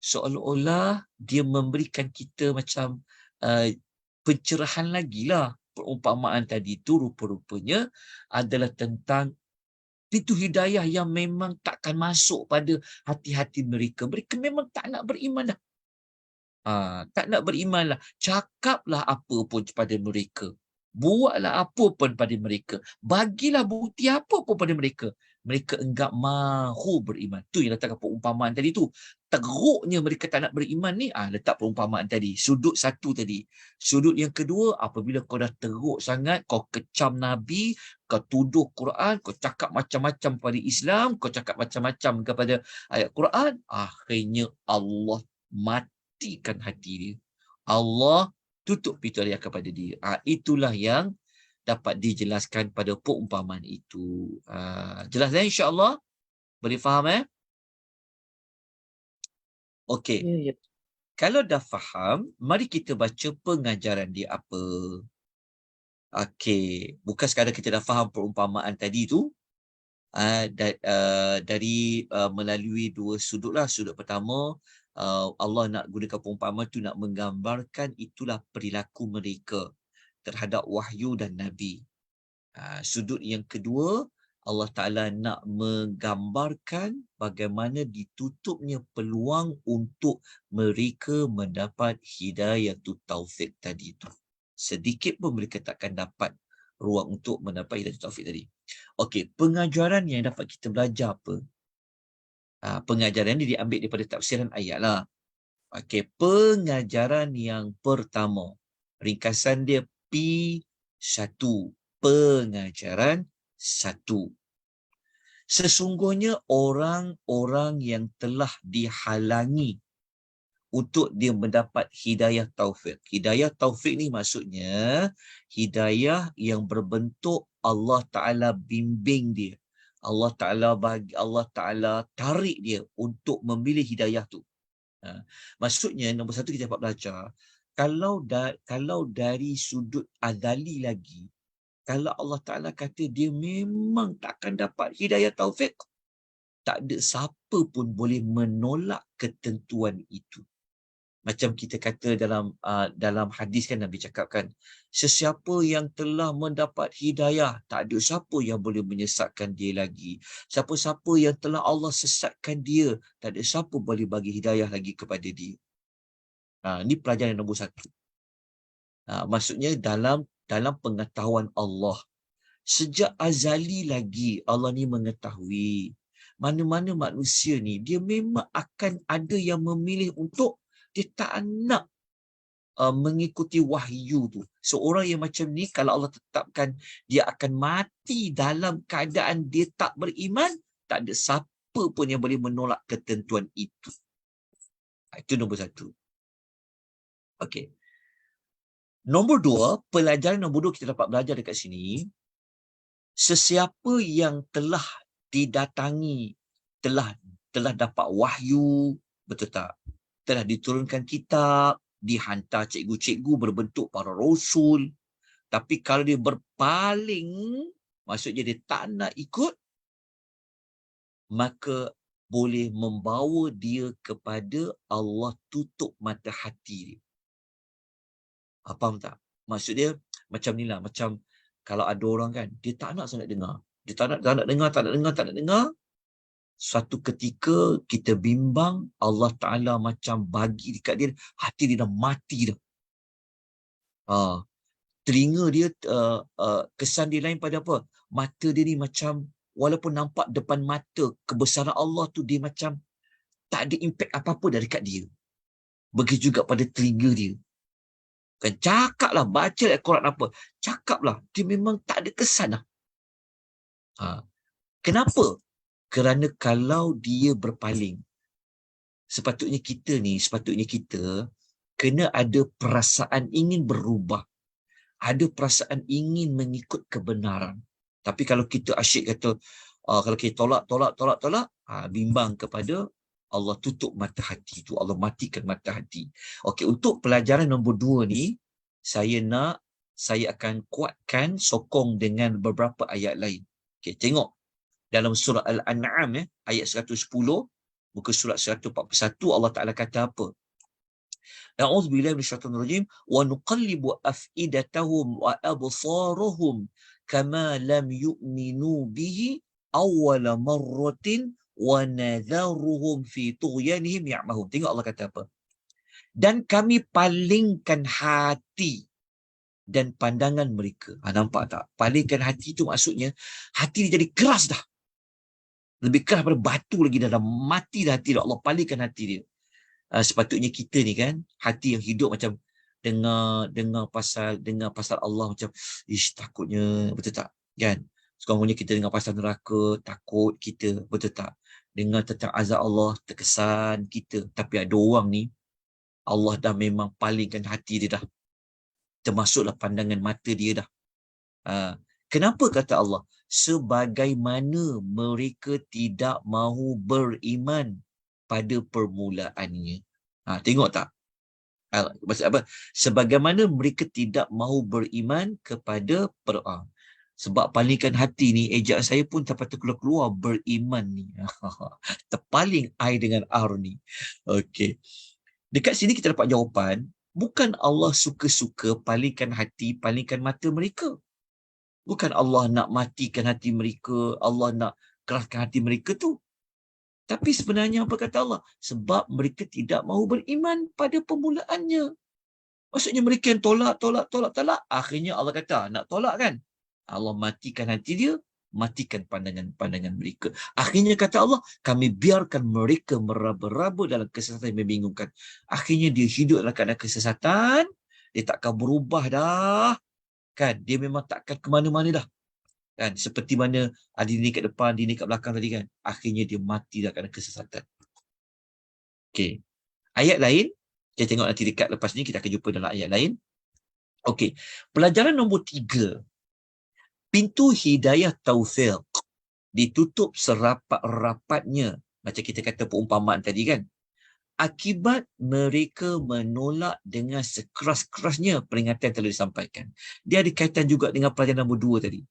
seolah-olah dia memberikan kita macam pencerahan lagi lah. Perumpamaan tadi tu rupa-rupanya adalah tentang pintu hidayah yang memang takkan masuk pada hati-hati mereka. Mereka memang tak nak beriman dah. Tak nak beriman lah. Cakaplah apa pun pada mereka. Buatlah apa pun pada mereka. Bagilah bukti apa pun pada mereka. Mereka enggak mahu beriman. Tu yang letakkan perumpamaan tadi tu. Teruknya mereka tak nak beriman ni, letak perumpamaan tadi. Sudut satu tadi. Sudut yang kedua, apabila kau dah teruk sangat, kau kecam Nabi, kau tuduh Quran, kau cakap macam-macam pada Islam, kau cakap macam-macam kepada ayat Quran, akhirnya Allah matikan hati dia. Allah tutup pintu hidayah kepada dia. Itulah yang dapat dijelaskan pada perumpamaan itu. Jelas insya-Allah? Boleh faham Okey. Ya. Kalau dah faham, mari kita baca pengajaran dia apa. Okey, bukan sekadar kita dah faham perumpamaan tadi tu, dari melalui dua sudut lah. Sudut pertama, Allah nak gunakan perumpamaan tu nak menggambarkan itulah perilaku mereka terhadap wahyu dan Nabi. Sudut yang kedua, Allah Ta'ala nak menggambarkan bagaimana ditutupnya peluang untuk mereka mendapat hidayatul taufik tadi tu. Sedikit pun mereka takkan dapat ruang untuk mendapat hidayatul taufik tadi. Okey, pengajaran yang dapat kita belajar apa? Pengajaran ini diambil daripada tafsiran ayat lah. Okey, pengajaran yang pertama, ringkasan dia P1. Pengajaran 1. Sesungguhnya orang-orang yang telah dihalangi untuk dia mendapat hidayah taufik. Hidayah taufik ni maksudnya hidayah yang berbentuk Allah Ta'ala bimbing dia. Allah Ta'ala tarik dia untuk memilih hidayah tu. Maksudnya nombor satu kita dapat belajar, kalau dari sudut azali lagi, kalau Allah Ta'ala kata dia memang takkan dapat hidayah taufik, tak ada siapa pun boleh menolak ketentuan itu. Macam kita kata dalam hadis kan Nabi cakapkan, sesiapa yang telah mendapat hidayah, tak ada siapa yang boleh menyesatkan dia lagi. Siapa-siapa yang telah Allah sesatkan dia, tak ada siapa boleh bagi hidayah lagi kepada dia. Ini pelajaran nombor 1. Maksudnya dalam pengetahuan Allah, sejak azali lagi Allah ni mengetahui mana-mana manusia ni dia memang akan ada yang memilih untuk dia tak nak mengikuti wahyu tu. Seorang yang macam ni kalau Allah tetapkan dia akan mati dalam keadaan dia tak beriman, tak ada siapa pun yang boleh menolak ketentuan itu. Itu nombor 1. Okey. Nombor 2, pelajaran nombor 2 kita dapat belajar dekat sini, sesiapa yang telah didatangi, telah dapat wahyu, betul tak? Telah diturunkan kitab, dihantar cikgu-cikgu berbentuk para rasul, tapi kalau dia berpaling, maksudnya dia tak nak ikut, maka boleh membawa dia kepada Allah tutup mata hati dia. Faham tak? Maksud dia macam ni lah, macam kalau ada orang kan, dia tak nak sangat dengar. Dia tak nak dengar. Suatu ketika kita bimbang, Allah Ta'ala macam bagi dekat dia, hati dia dah mati dah. Telinga dia, kesan dia lain pada apa? Mata dia ni macam, walaupun nampak depan mata kebesaran Allah tu, dia macam tak ada impact apa-apa dari dekat dia. Begitu juga pada telinga dia. Kan cakaplah, baca Al-Quran apa, cakaplah, dia memang tak ada kesan lah. Kenapa? Kerana kalau dia berpaling, sepatutnya kita kena ada perasaan ingin berubah, ada perasaan ingin mengikut kebenaran. Tapi kalau kita asyik kata, kalau kita tolak, bimbang kepada Allah tutup mata hati tu, Allah matikan mata hati. Okey, untuk pelajaran nombor 2 ni, saya akan kuatkan, sokong dengan beberapa ayat lain. Okey, tengok dalam surah Al-An'am ayat 110, muka surat 141, Allah Ta'ala kata apa? A'udzubillahi minasyaitonirrajim, wa nuqallibu af'idatahum wa absarahum kama lam yu'minu bihi awwala marratin wa nadharuhum fi tughyanihim ya'mahun. Tengok Allah kata apa? Dan kami palingkan hati dan pandangan mereka. Nampak tak? Palingkan hati itu maksudnya hati dia jadi keras dah. Lebih keras daripada batu lagi, dah mati dah hati dah. Allah palingkan hati dia. Sepatutnya kita ni kan, hati yang hidup macam dengar pasal Allah macam takutnya, betul tak? Kan? Sekurang-kurangnya kita dengar pasal neraka, takut kita, betul tak? Dengar tentang azab Allah, terkesan kita. Tapi ada orang ni, Allah dah memang palingkan hati dia dah. Termasuklah pandangan mata dia dah. Kenapa kata Allah? Sebagaimana mereka tidak mahu beriman pada permulaannya. Tengok tak? Maksud apa? Sebagaimana mereka tidak mahu beriman kepada sebab palingkan hati ni, ejaan saya pun dapat keluar beriman ni. Terpaling I dengan R ni. Okey. Dekat sini kita dapat jawapan, bukan Allah suka-suka palingkan hati, palingkan mata mereka. Bukan Allah nak matikan hati mereka, Allah nak keraskan hati mereka tu. Tapi sebenarnya apa kata Allah? Sebab mereka tidak mahu beriman pada permulaannya. Maksudnya mereka yang tolak. Akhirnya Allah kata, nak tolak kan? Allah matikan hati dia, matikan pandangan mereka. Akhirnya kata Allah, kami biarkan mereka meraba-raba dalam kesesatan yang membingungkan. Akhirnya dia hidup dalam keadaan kesesatan, dia takkan berubah dah. Kan? Dia memang takkan ke mana-mana dah. Kan? Seperti mana ini kat depan, ini kat belakang tadi kan. Akhirnya dia mati dalam keadaan kesesatan. Okey. Ayat lain, kita tengok nanti dekat lepas ni, kita akan jumpa dalam ayat lain. Okey. Pelajaran nombor 3. Pintu hidayah taufiq ditutup serapat-rapatnya. Macam kita kata perumpamaan tadi kan. Akibat mereka menolak dengan sekeras-kerasnya peringatan yang telah disampaikan. Dia ada kaitan juga dengan pelajaran nombor 2 tadi.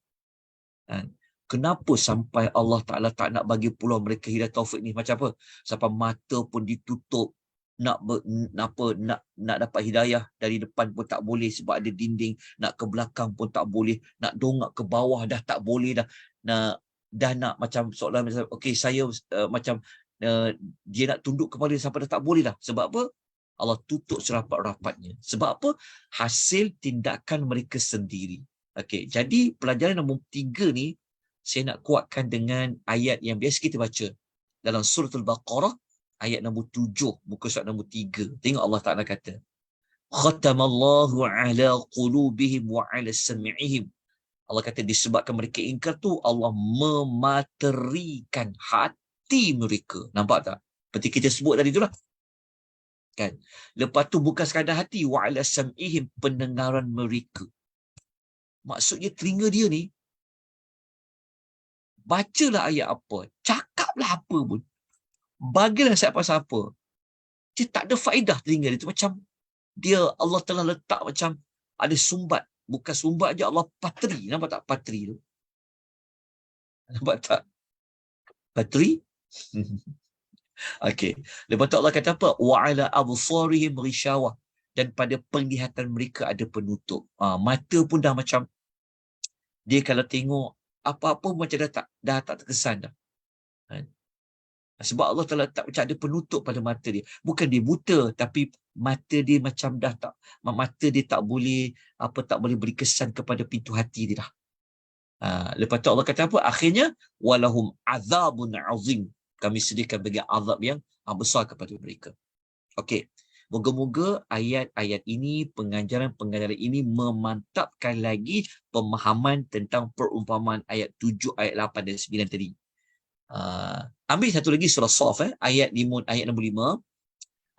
Kenapa sampai Allah Ta'ala tak nak bagi peluang mereka hidayah taufik ni? Macam apa? Sampai mata pun ditutup, nak dapat hidayah dari depan pun tak boleh sebab ada dinding, nak ke belakang pun tak boleh, nak dongak ke bawah dah tak boleh dah. Nak macam soalan macam okey saya macam dia nak tunduk kepala sampai dah tak boleh dah. Sebab apa? Allah tutup serapat-rapatnya. Sebab apa? Hasil tindakan mereka sendiri. Okey, jadi pelajaran nombor 3 ni saya nak kuatkan dengan ayat yang biasa kita baca dalam surah Al-Baqarah ayat nombor 7 muka surat nombor 3. Tengok Allah Taala kata, khatamallahu ala qulubihim wa ala sam'ihim. Allah kata disebabkan mereka ingkar tu Allah mematerikan hati mereka. Nampak tak? Seperti kita sebut tadi itulah. Kan? Lepas tu bukan sekadar hati, wa ala sam'ihim, pendengaran mereka. Maksudnya telinga dia ni bacalah ayat apa, cakaplah apa pun, bagilah siapa-siapa, dia tak ada faedah telinga dia tu. Macam dia Allah telah letak macam ada sumbat, bukan sumbat je, Allah patri. Nampak tak patri tu? Nampak tak patri? Okey, lepas tu Allah kata apa? Wa ala absarihim ghishawah, dan pada penglihatan mereka ada penutup. Mata pun dah macam dia kalau tengok apa-apa macam dah tak terkesan dah. Sebab Allah telah letak macam ada penutup pada mata dia. Bukan dia buta, tapi mata dia macam dah tak, mata dia tak boleh beri kesan kepada pintu hati dia dah. Lepas tu Allah kata apa? Akhirnya walahum azabun azim. Kami sediakan bagi azab yang besar kepada mereka. Okey. Moga-moga ayat-ayat ini, pengajaran-pengajaran ini memantapkan lagi pemahaman tentang perumpamaan ayat 7, ayat 8 dan 9 tadi. Ambil satu lagi surah Shaf, ayat nombor 5.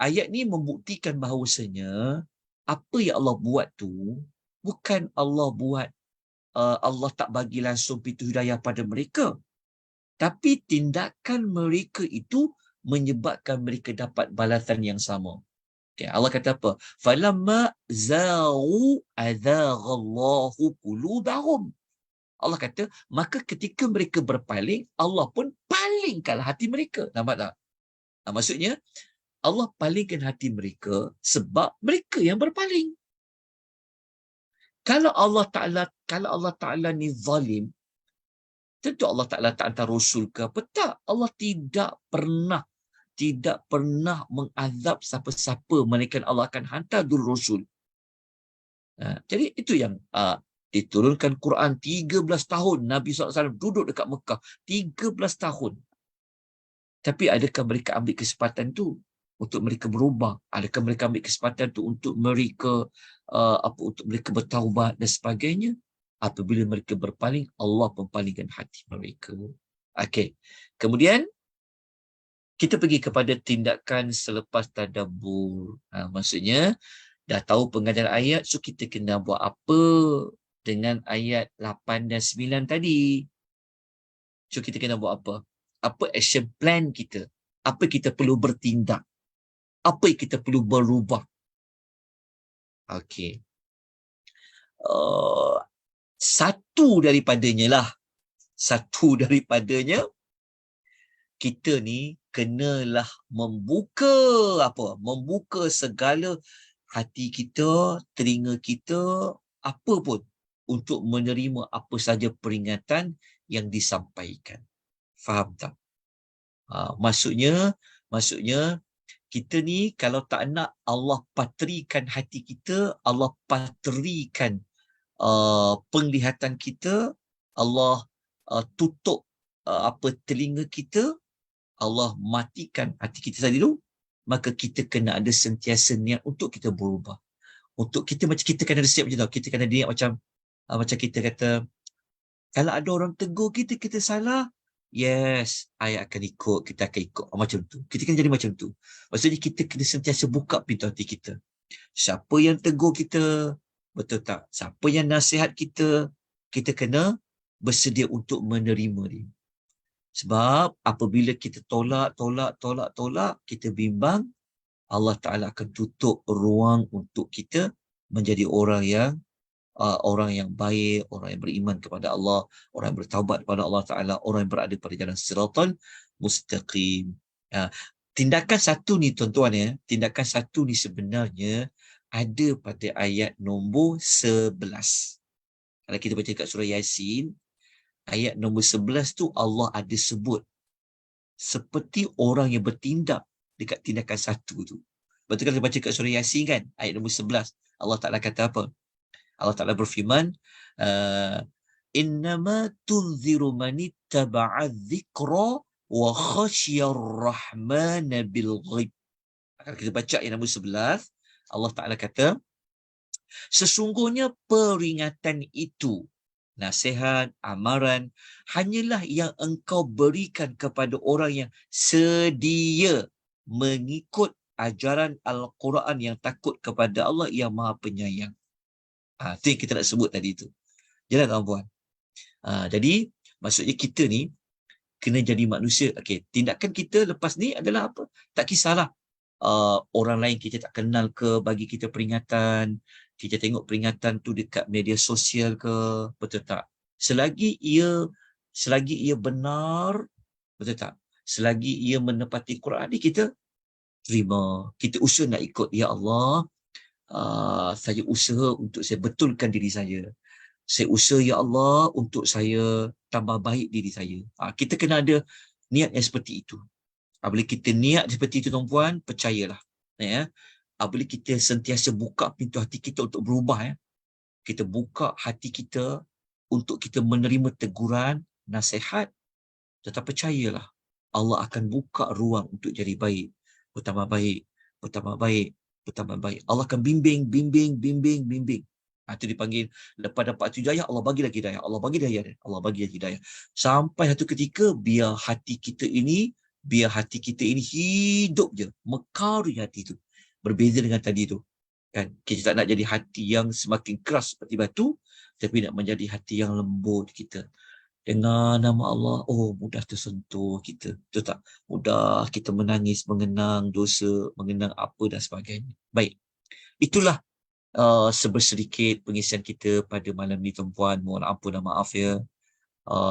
Ayat ni membuktikan bahawasanya apa yang Allah buat tu bukan Allah buat Allah tak bagi langsung pintu hidayah pada mereka, tapi tindakan mereka itu menyebabkan mereka dapat balasan yang sama. Okay, Allah kata apa? Falamma zaghu azaghallahu qulubahum. Allah kata, maka ketika mereka berpaling, Allah pun palingkan hati mereka. Nampak tak? Maksudnya, Allah palingkan hati mereka sebab mereka yang berpaling. Kalau Allah Ta'ala ni zalim, tentu Allah Ta'ala tak hantar Rasul ke apa? Tak. Allah tidak pernah mengazab siapa-siapa, melainkan Allah akan hantar dulu Rasul. Jadi itu yang diturunkan Quran 13 tahun Nabi SAW duduk dekat Mekah 13 tahun. Tapi adakah mereka ambil kesempatan tu untuk mereka berubah? Adakah mereka ambil kesempatan tu untuk mereka untuk mereka bertaubat dan sebagainya? Apabila mereka berpaling, Allah mempalingkan hati mereka. Okey. Kemudian kita pergi kepada tindakan selepas tadabbur. Maksudnya dah tahu pengajaran ayat, so kita kena buat apa dengan ayat 8 dan 9 tadi. So kita kena buat apa? Apa action plan kita? Apa kita perlu bertindak? Apa yang kita perlu berubah? Okey. Satu daripadanya, kita ni kenalah membuka segala hati kita, telinga kita, apa pun untuk menerima apa saja peringatan yang disampaikan. Faham tak? Maksudnya kita ni kalau tak nak Allah patrikan hati kita, Allah patrikan penglihatan kita, Allah tutup telinga kita, Allah matikan hati kita tadi tu, maka kita kena ada sentiasa niat untuk kita berubah. Untuk kita macam kita kena ada siap macam tu. Kita kena niat macam kita kata, kalau ada orang tegur kita salah, yes, I akan ikut, kita akan ikut. Macam tu. Kita kena jadi macam tu. Maksudnya kita kena sentiasa buka pintu hati kita. Siapa yang tegur kita, betul tak? Siapa yang nasihat kita, kita kena bersedia untuk menerima dia. Sebab apabila kita tolak, kita bimbang, Allah Ta'ala akan tutup ruang untuk kita menjadi orang yang baik, orang yang beriman kepada Allah, orang yang bertaubat kepada Allah Ta'ala, orang yang berada pada jalan siratal mustaqim. tindakan satu ni tuan-tuan ya, tindakan satu ni sebenarnya ada pada ayat nombor 11. Kalau kita baca kat surah Yasin, ayat nombor 11 tu Allah ada sebut seperti orang yang bertindak dekat tindakan satu tu. Betul kan kita baca kat surah Yasin kan, ayat nombor 11. Allah Ta'ala kata apa? Allah Ta'ala berfirman, innama tunziru manittaba'a dzikra wa khasyar rahmana bil ghaib. Kalau kita baca ayat nombor 11, Allah Ta'ala kata, sesungguhnya peringatan itu, nasihat, amaran, hanyalah yang engkau berikan kepada orang yang sedia mengikut ajaran Al-Quran yang takut kepada Allah yang Maha Penyayang. Itu yang kita nak sebut tadi tu. Jelas tuan-puan? Jadi, maksudnya kita ni kena jadi manusia. Okey, tindakan kita lepas ni adalah apa? Tak kisahlah. Orang lain kita tak kenal ke, bagi kita peringatan, kita tengok peringatan tu dekat media sosial ke, betul tak? Selagi ia benar, betul tak? Selagi ia menepati Quran ni, kita terima. Kita usaha nak ikut. Ya Allah, saya usaha untuk saya betulkan diri saya. Saya usaha, ya Allah, untuk saya tambah baik diri saya. Kita kena ada niat yang seperti itu. Apabila kita niat seperti itu, tuan-puan, percayalah. Ya. Apabila kita sentiasa buka pintu hati kita untuk berubah, ya. Kita buka hati kita untuk kita menerima teguran, nasihat, tetap percayalah. Allah akan buka ruang untuk jadi baik. Bertambah baik, bertambah baik, bertambah baik. Allah akan bimbing. Itu dipanggil, lepas dapat hidayah, Allah bagi lagi hidayah. Allah bagi hidayah. Allah bagi lagi hidayah. Sampai satu ketika, biar hati kita ini hidup je, mekar di hati tu. Berbeza dengan tadi tu. Kan? Kita tak nak jadi hati yang semakin keras seperti batu, tapi nak menjadi hati yang lembut kita. Dengan nama Allah, mudah tersentuh kita. Betul tak? Mudah kita menangis, mengenang dosa, mengenang apa dan sebagainya. Baik. Itulah sebersedikit pengisian kita pada malam ni, tuan-puan. Mohon ampun dan maaf ya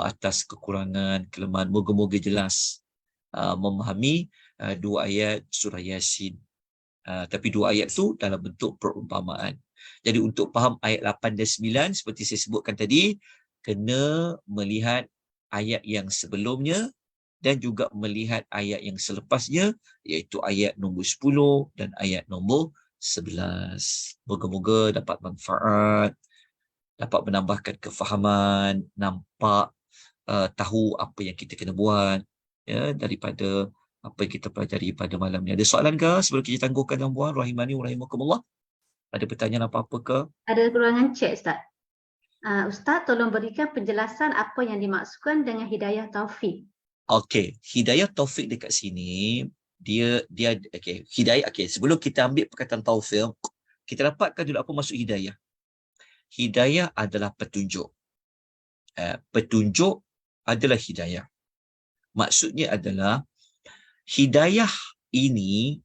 atas kekurangan, kelemahan. Moga-moga jelas memahami dua ayat surah Yasin. Tapi dua ayat tu dalam bentuk perumpamaan. Jadi untuk faham ayat 8 dan 9, seperti saya sebutkan tadi, kena melihat ayat yang sebelumnya dan juga melihat ayat yang selepasnya, iaitu ayat nombor 10 dan ayat nombor 11. Moga-moga dapat manfaat, dapat menambahkan kefahaman, nampak, tahu apa yang kita kena buat, ya, daripada apa yang kita pelajari pada malam ni. Ada soalan ke sebelum kita tangguhkan, tuan-puan? Rahimani wa rahimakumullah. Ada pertanyaan apa-apa ke? Ada kekurangan chat, Ustaz. Ustaz, tolong berikan penjelasan apa yang dimaksudkan dengan hidayah taufik. Okey, hidayah taufik dekat sini, dia okey, hidayah. Okey, sebelum kita ambil perkataan taufik, kita dapatkan dulu apa maksud hidayah. Hidayah adalah petunjuk. Petunjuk adalah hidayah. Maksudnya adalah hidayah ini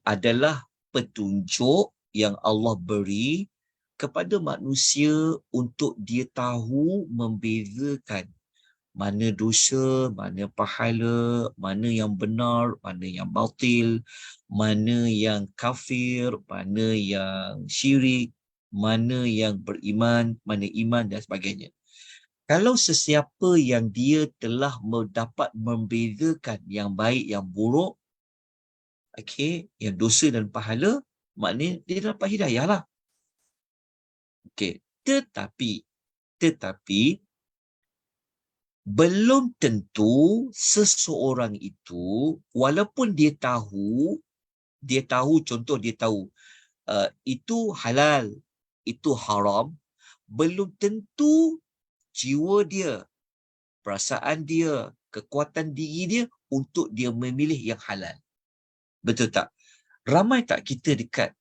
adalah petunjuk yang Allah beri kepada manusia untuk dia tahu membezakan mana dosa, mana pahala, mana yang benar, mana yang batil, mana yang kafir, mana yang syirik, mana yang beriman, mana iman dan sebagainya. Kalau sesiapa yang dia telah dapat membezakan yang baik, yang buruk, okey, yang dosa dan pahala, maknanya dia dapat hidayah lah. Okey, tetapi belum tentu seseorang itu, walaupun dia tahu contoh dia tahu itu halal, itu haram, belum tentu jiwa dia, perasaan dia, kekuatan diri dia untuk dia memilih yang halal. Betul tak? Ramai tak kita dekat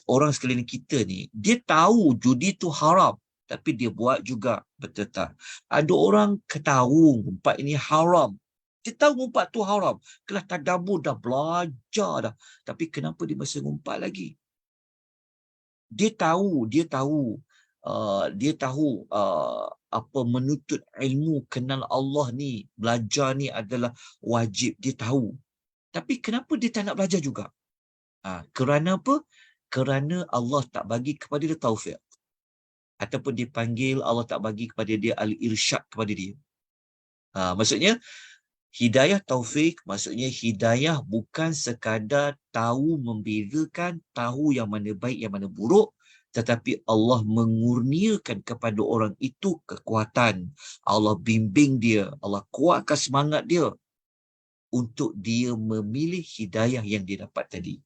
orang sekeliling kita ni, dia tahu judi tu haram, tapi dia buat juga. Betul tak? Ada orang ketahu ngumpat ini haram. Dia tahu ngumpat tu haram. Kelas tadabbur dah, belajar dah. Tapi kenapa dia masih ngumpat lagi? Dia tahu dia tahu apa menuntut ilmu, kenal Allah ni, belajar ni adalah wajib, dia tahu. Tapi kenapa dia tak nak belajar juga? Kerana apa? Kerana Allah tak bagi kepada dia taufik. Ataupun dipanggil Allah tak bagi kepada dia al-irsyad kepada dia. Maksudnya hidayah taufik, maksudnya hidayah bukan sekadar tahu membezakan, tahu yang mana baik yang mana buruk, tetapi Allah mengurniakan kepada orang itu kekuatan. Allah bimbing dia, Allah kuatkan semangat dia untuk dia memilih hidayah yang dia dapat tadi.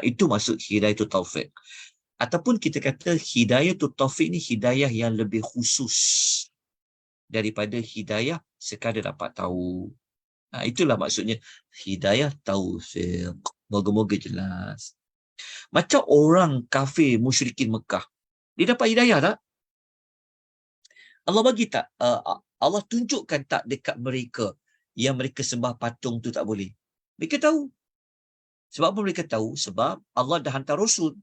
Itu maksud hidayah tu taufik. Ataupun kita kata hidayah tu taufik ni hidayah yang lebih khusus daripada hidayah sekadar dapat tahu. Itulah maksudnya hidayah taufik. Moga-moga jelas. Macam orang kafir musyrikin Mekah, dia dapat hidayah tak? Allah bagi tak? Allah tunjukkan tak dekat mereka yang mereka sembah patung tu tak boleh? Mereka tahu. Sebab apa mereka tahu? Sebab Allah dah hantar Rasul.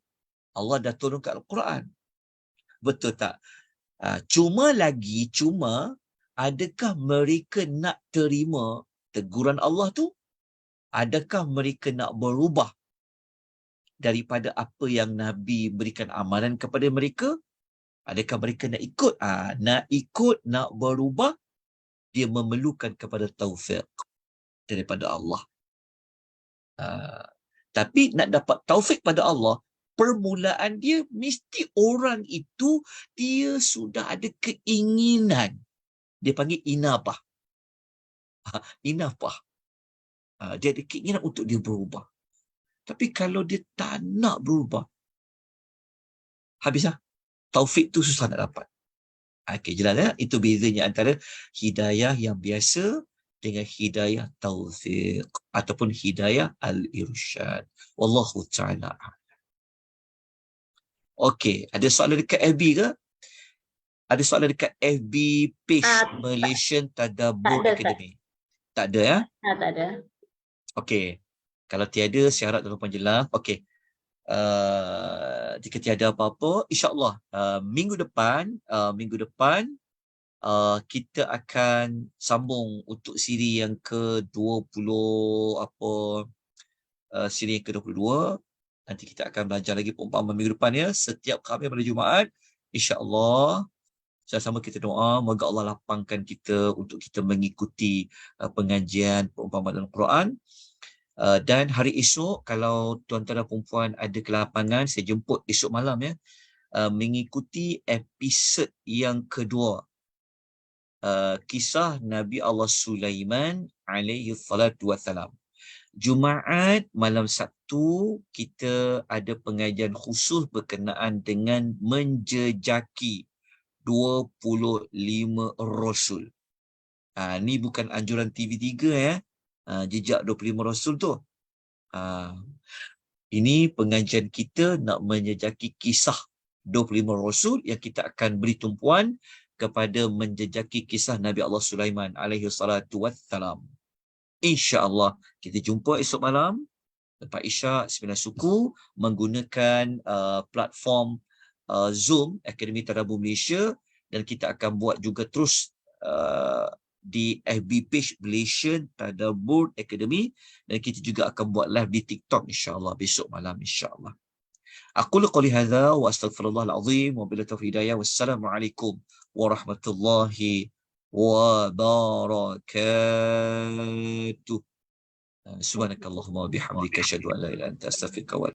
Allah dah turunkan Al-Quran. Betul tak? Cuma adakah mereka nak terima teguran Allah tu? Adakah mereka nak berubah daripada apa yang Nabi berikan amalan kepada mereka? Adakah mereka nak ikut? Nak ikut, nak berubah, dia memerlukan kepada taufik daripada Allah. Tapi nak dapat taufik pada Allah, permulaan dia mesti orang itu dia sudah ada keinginan. Dia panggil inabah. Inabah. Dia ada keinginan untuk dia berubah. Tapi kalau dia tak nak berubah, habislah. Taufik tu susah nak dapat. Okey, jelas ya? Itu bezanya antara hidayah yang biasa dengan hidayah taufik ataupun hidayah al-irsyad. Wallahu ta'ala. Okey, ada soalan dekat FB ke? Ada soalan dekat FB page Malaysian Tadabbur Academy? Tak ada ya? Tak ada. Okey. Kalau tiada, saya harap tuan-tuan jelas. Okey. Jika tiada apa-apa, insya-Allah minggu depan kita akan sambung untuk siri yang ke-20 siri yang ke-22. Nanti kita akan belajar lagi perumpamaan minggu depan ya. Setiap Khamis pada Jumaat, insya-Allah sama-sama kita doa moga Allah lapangkan kita untuk kita mengikuti pengajian perumpamaan dalam Quran. Dan hari esok kalau tuan-tuan dan puan ada kelapangan, saya jemput esok malam ya, mengikuti episod yang kedua, kisah Nabi Allah Sulaiman alaihi salatu wassalam. Jumaat malam Sabtu kita ada pengajian khusus berkenaan dengan menjejaki 25 Rasul. Ni bukan anjuran TV3 ya. Jejak 25 Rasul tu. Ini pengajian kita nak menjejaki kisah 25 Rasul yang kita akan beri tumpuan kepada menjejaki kisah Nabi Allah Sulaiman alaihi salatu wassalam. InsyaAllah kita jumpa esok malam lepas Isyak 9 suku menggunakan platform Zoom Akademi Tadabbur Malaysia, dan kita akan buat juga terus di FB page Malaysian Tadabbur Academy, dan kita juga akan buat live di TikTok insya-Allah besok malam insya-Allah. Aku qouli hadza wa astaghfirullahal azim wa billahi taufiq hidayah. Wassalamualaikum warahmatullahi wabarakatuh. Subhanakallahumma wa bihamdika asyhadu an la ilaha illa anta astaghfiruka wa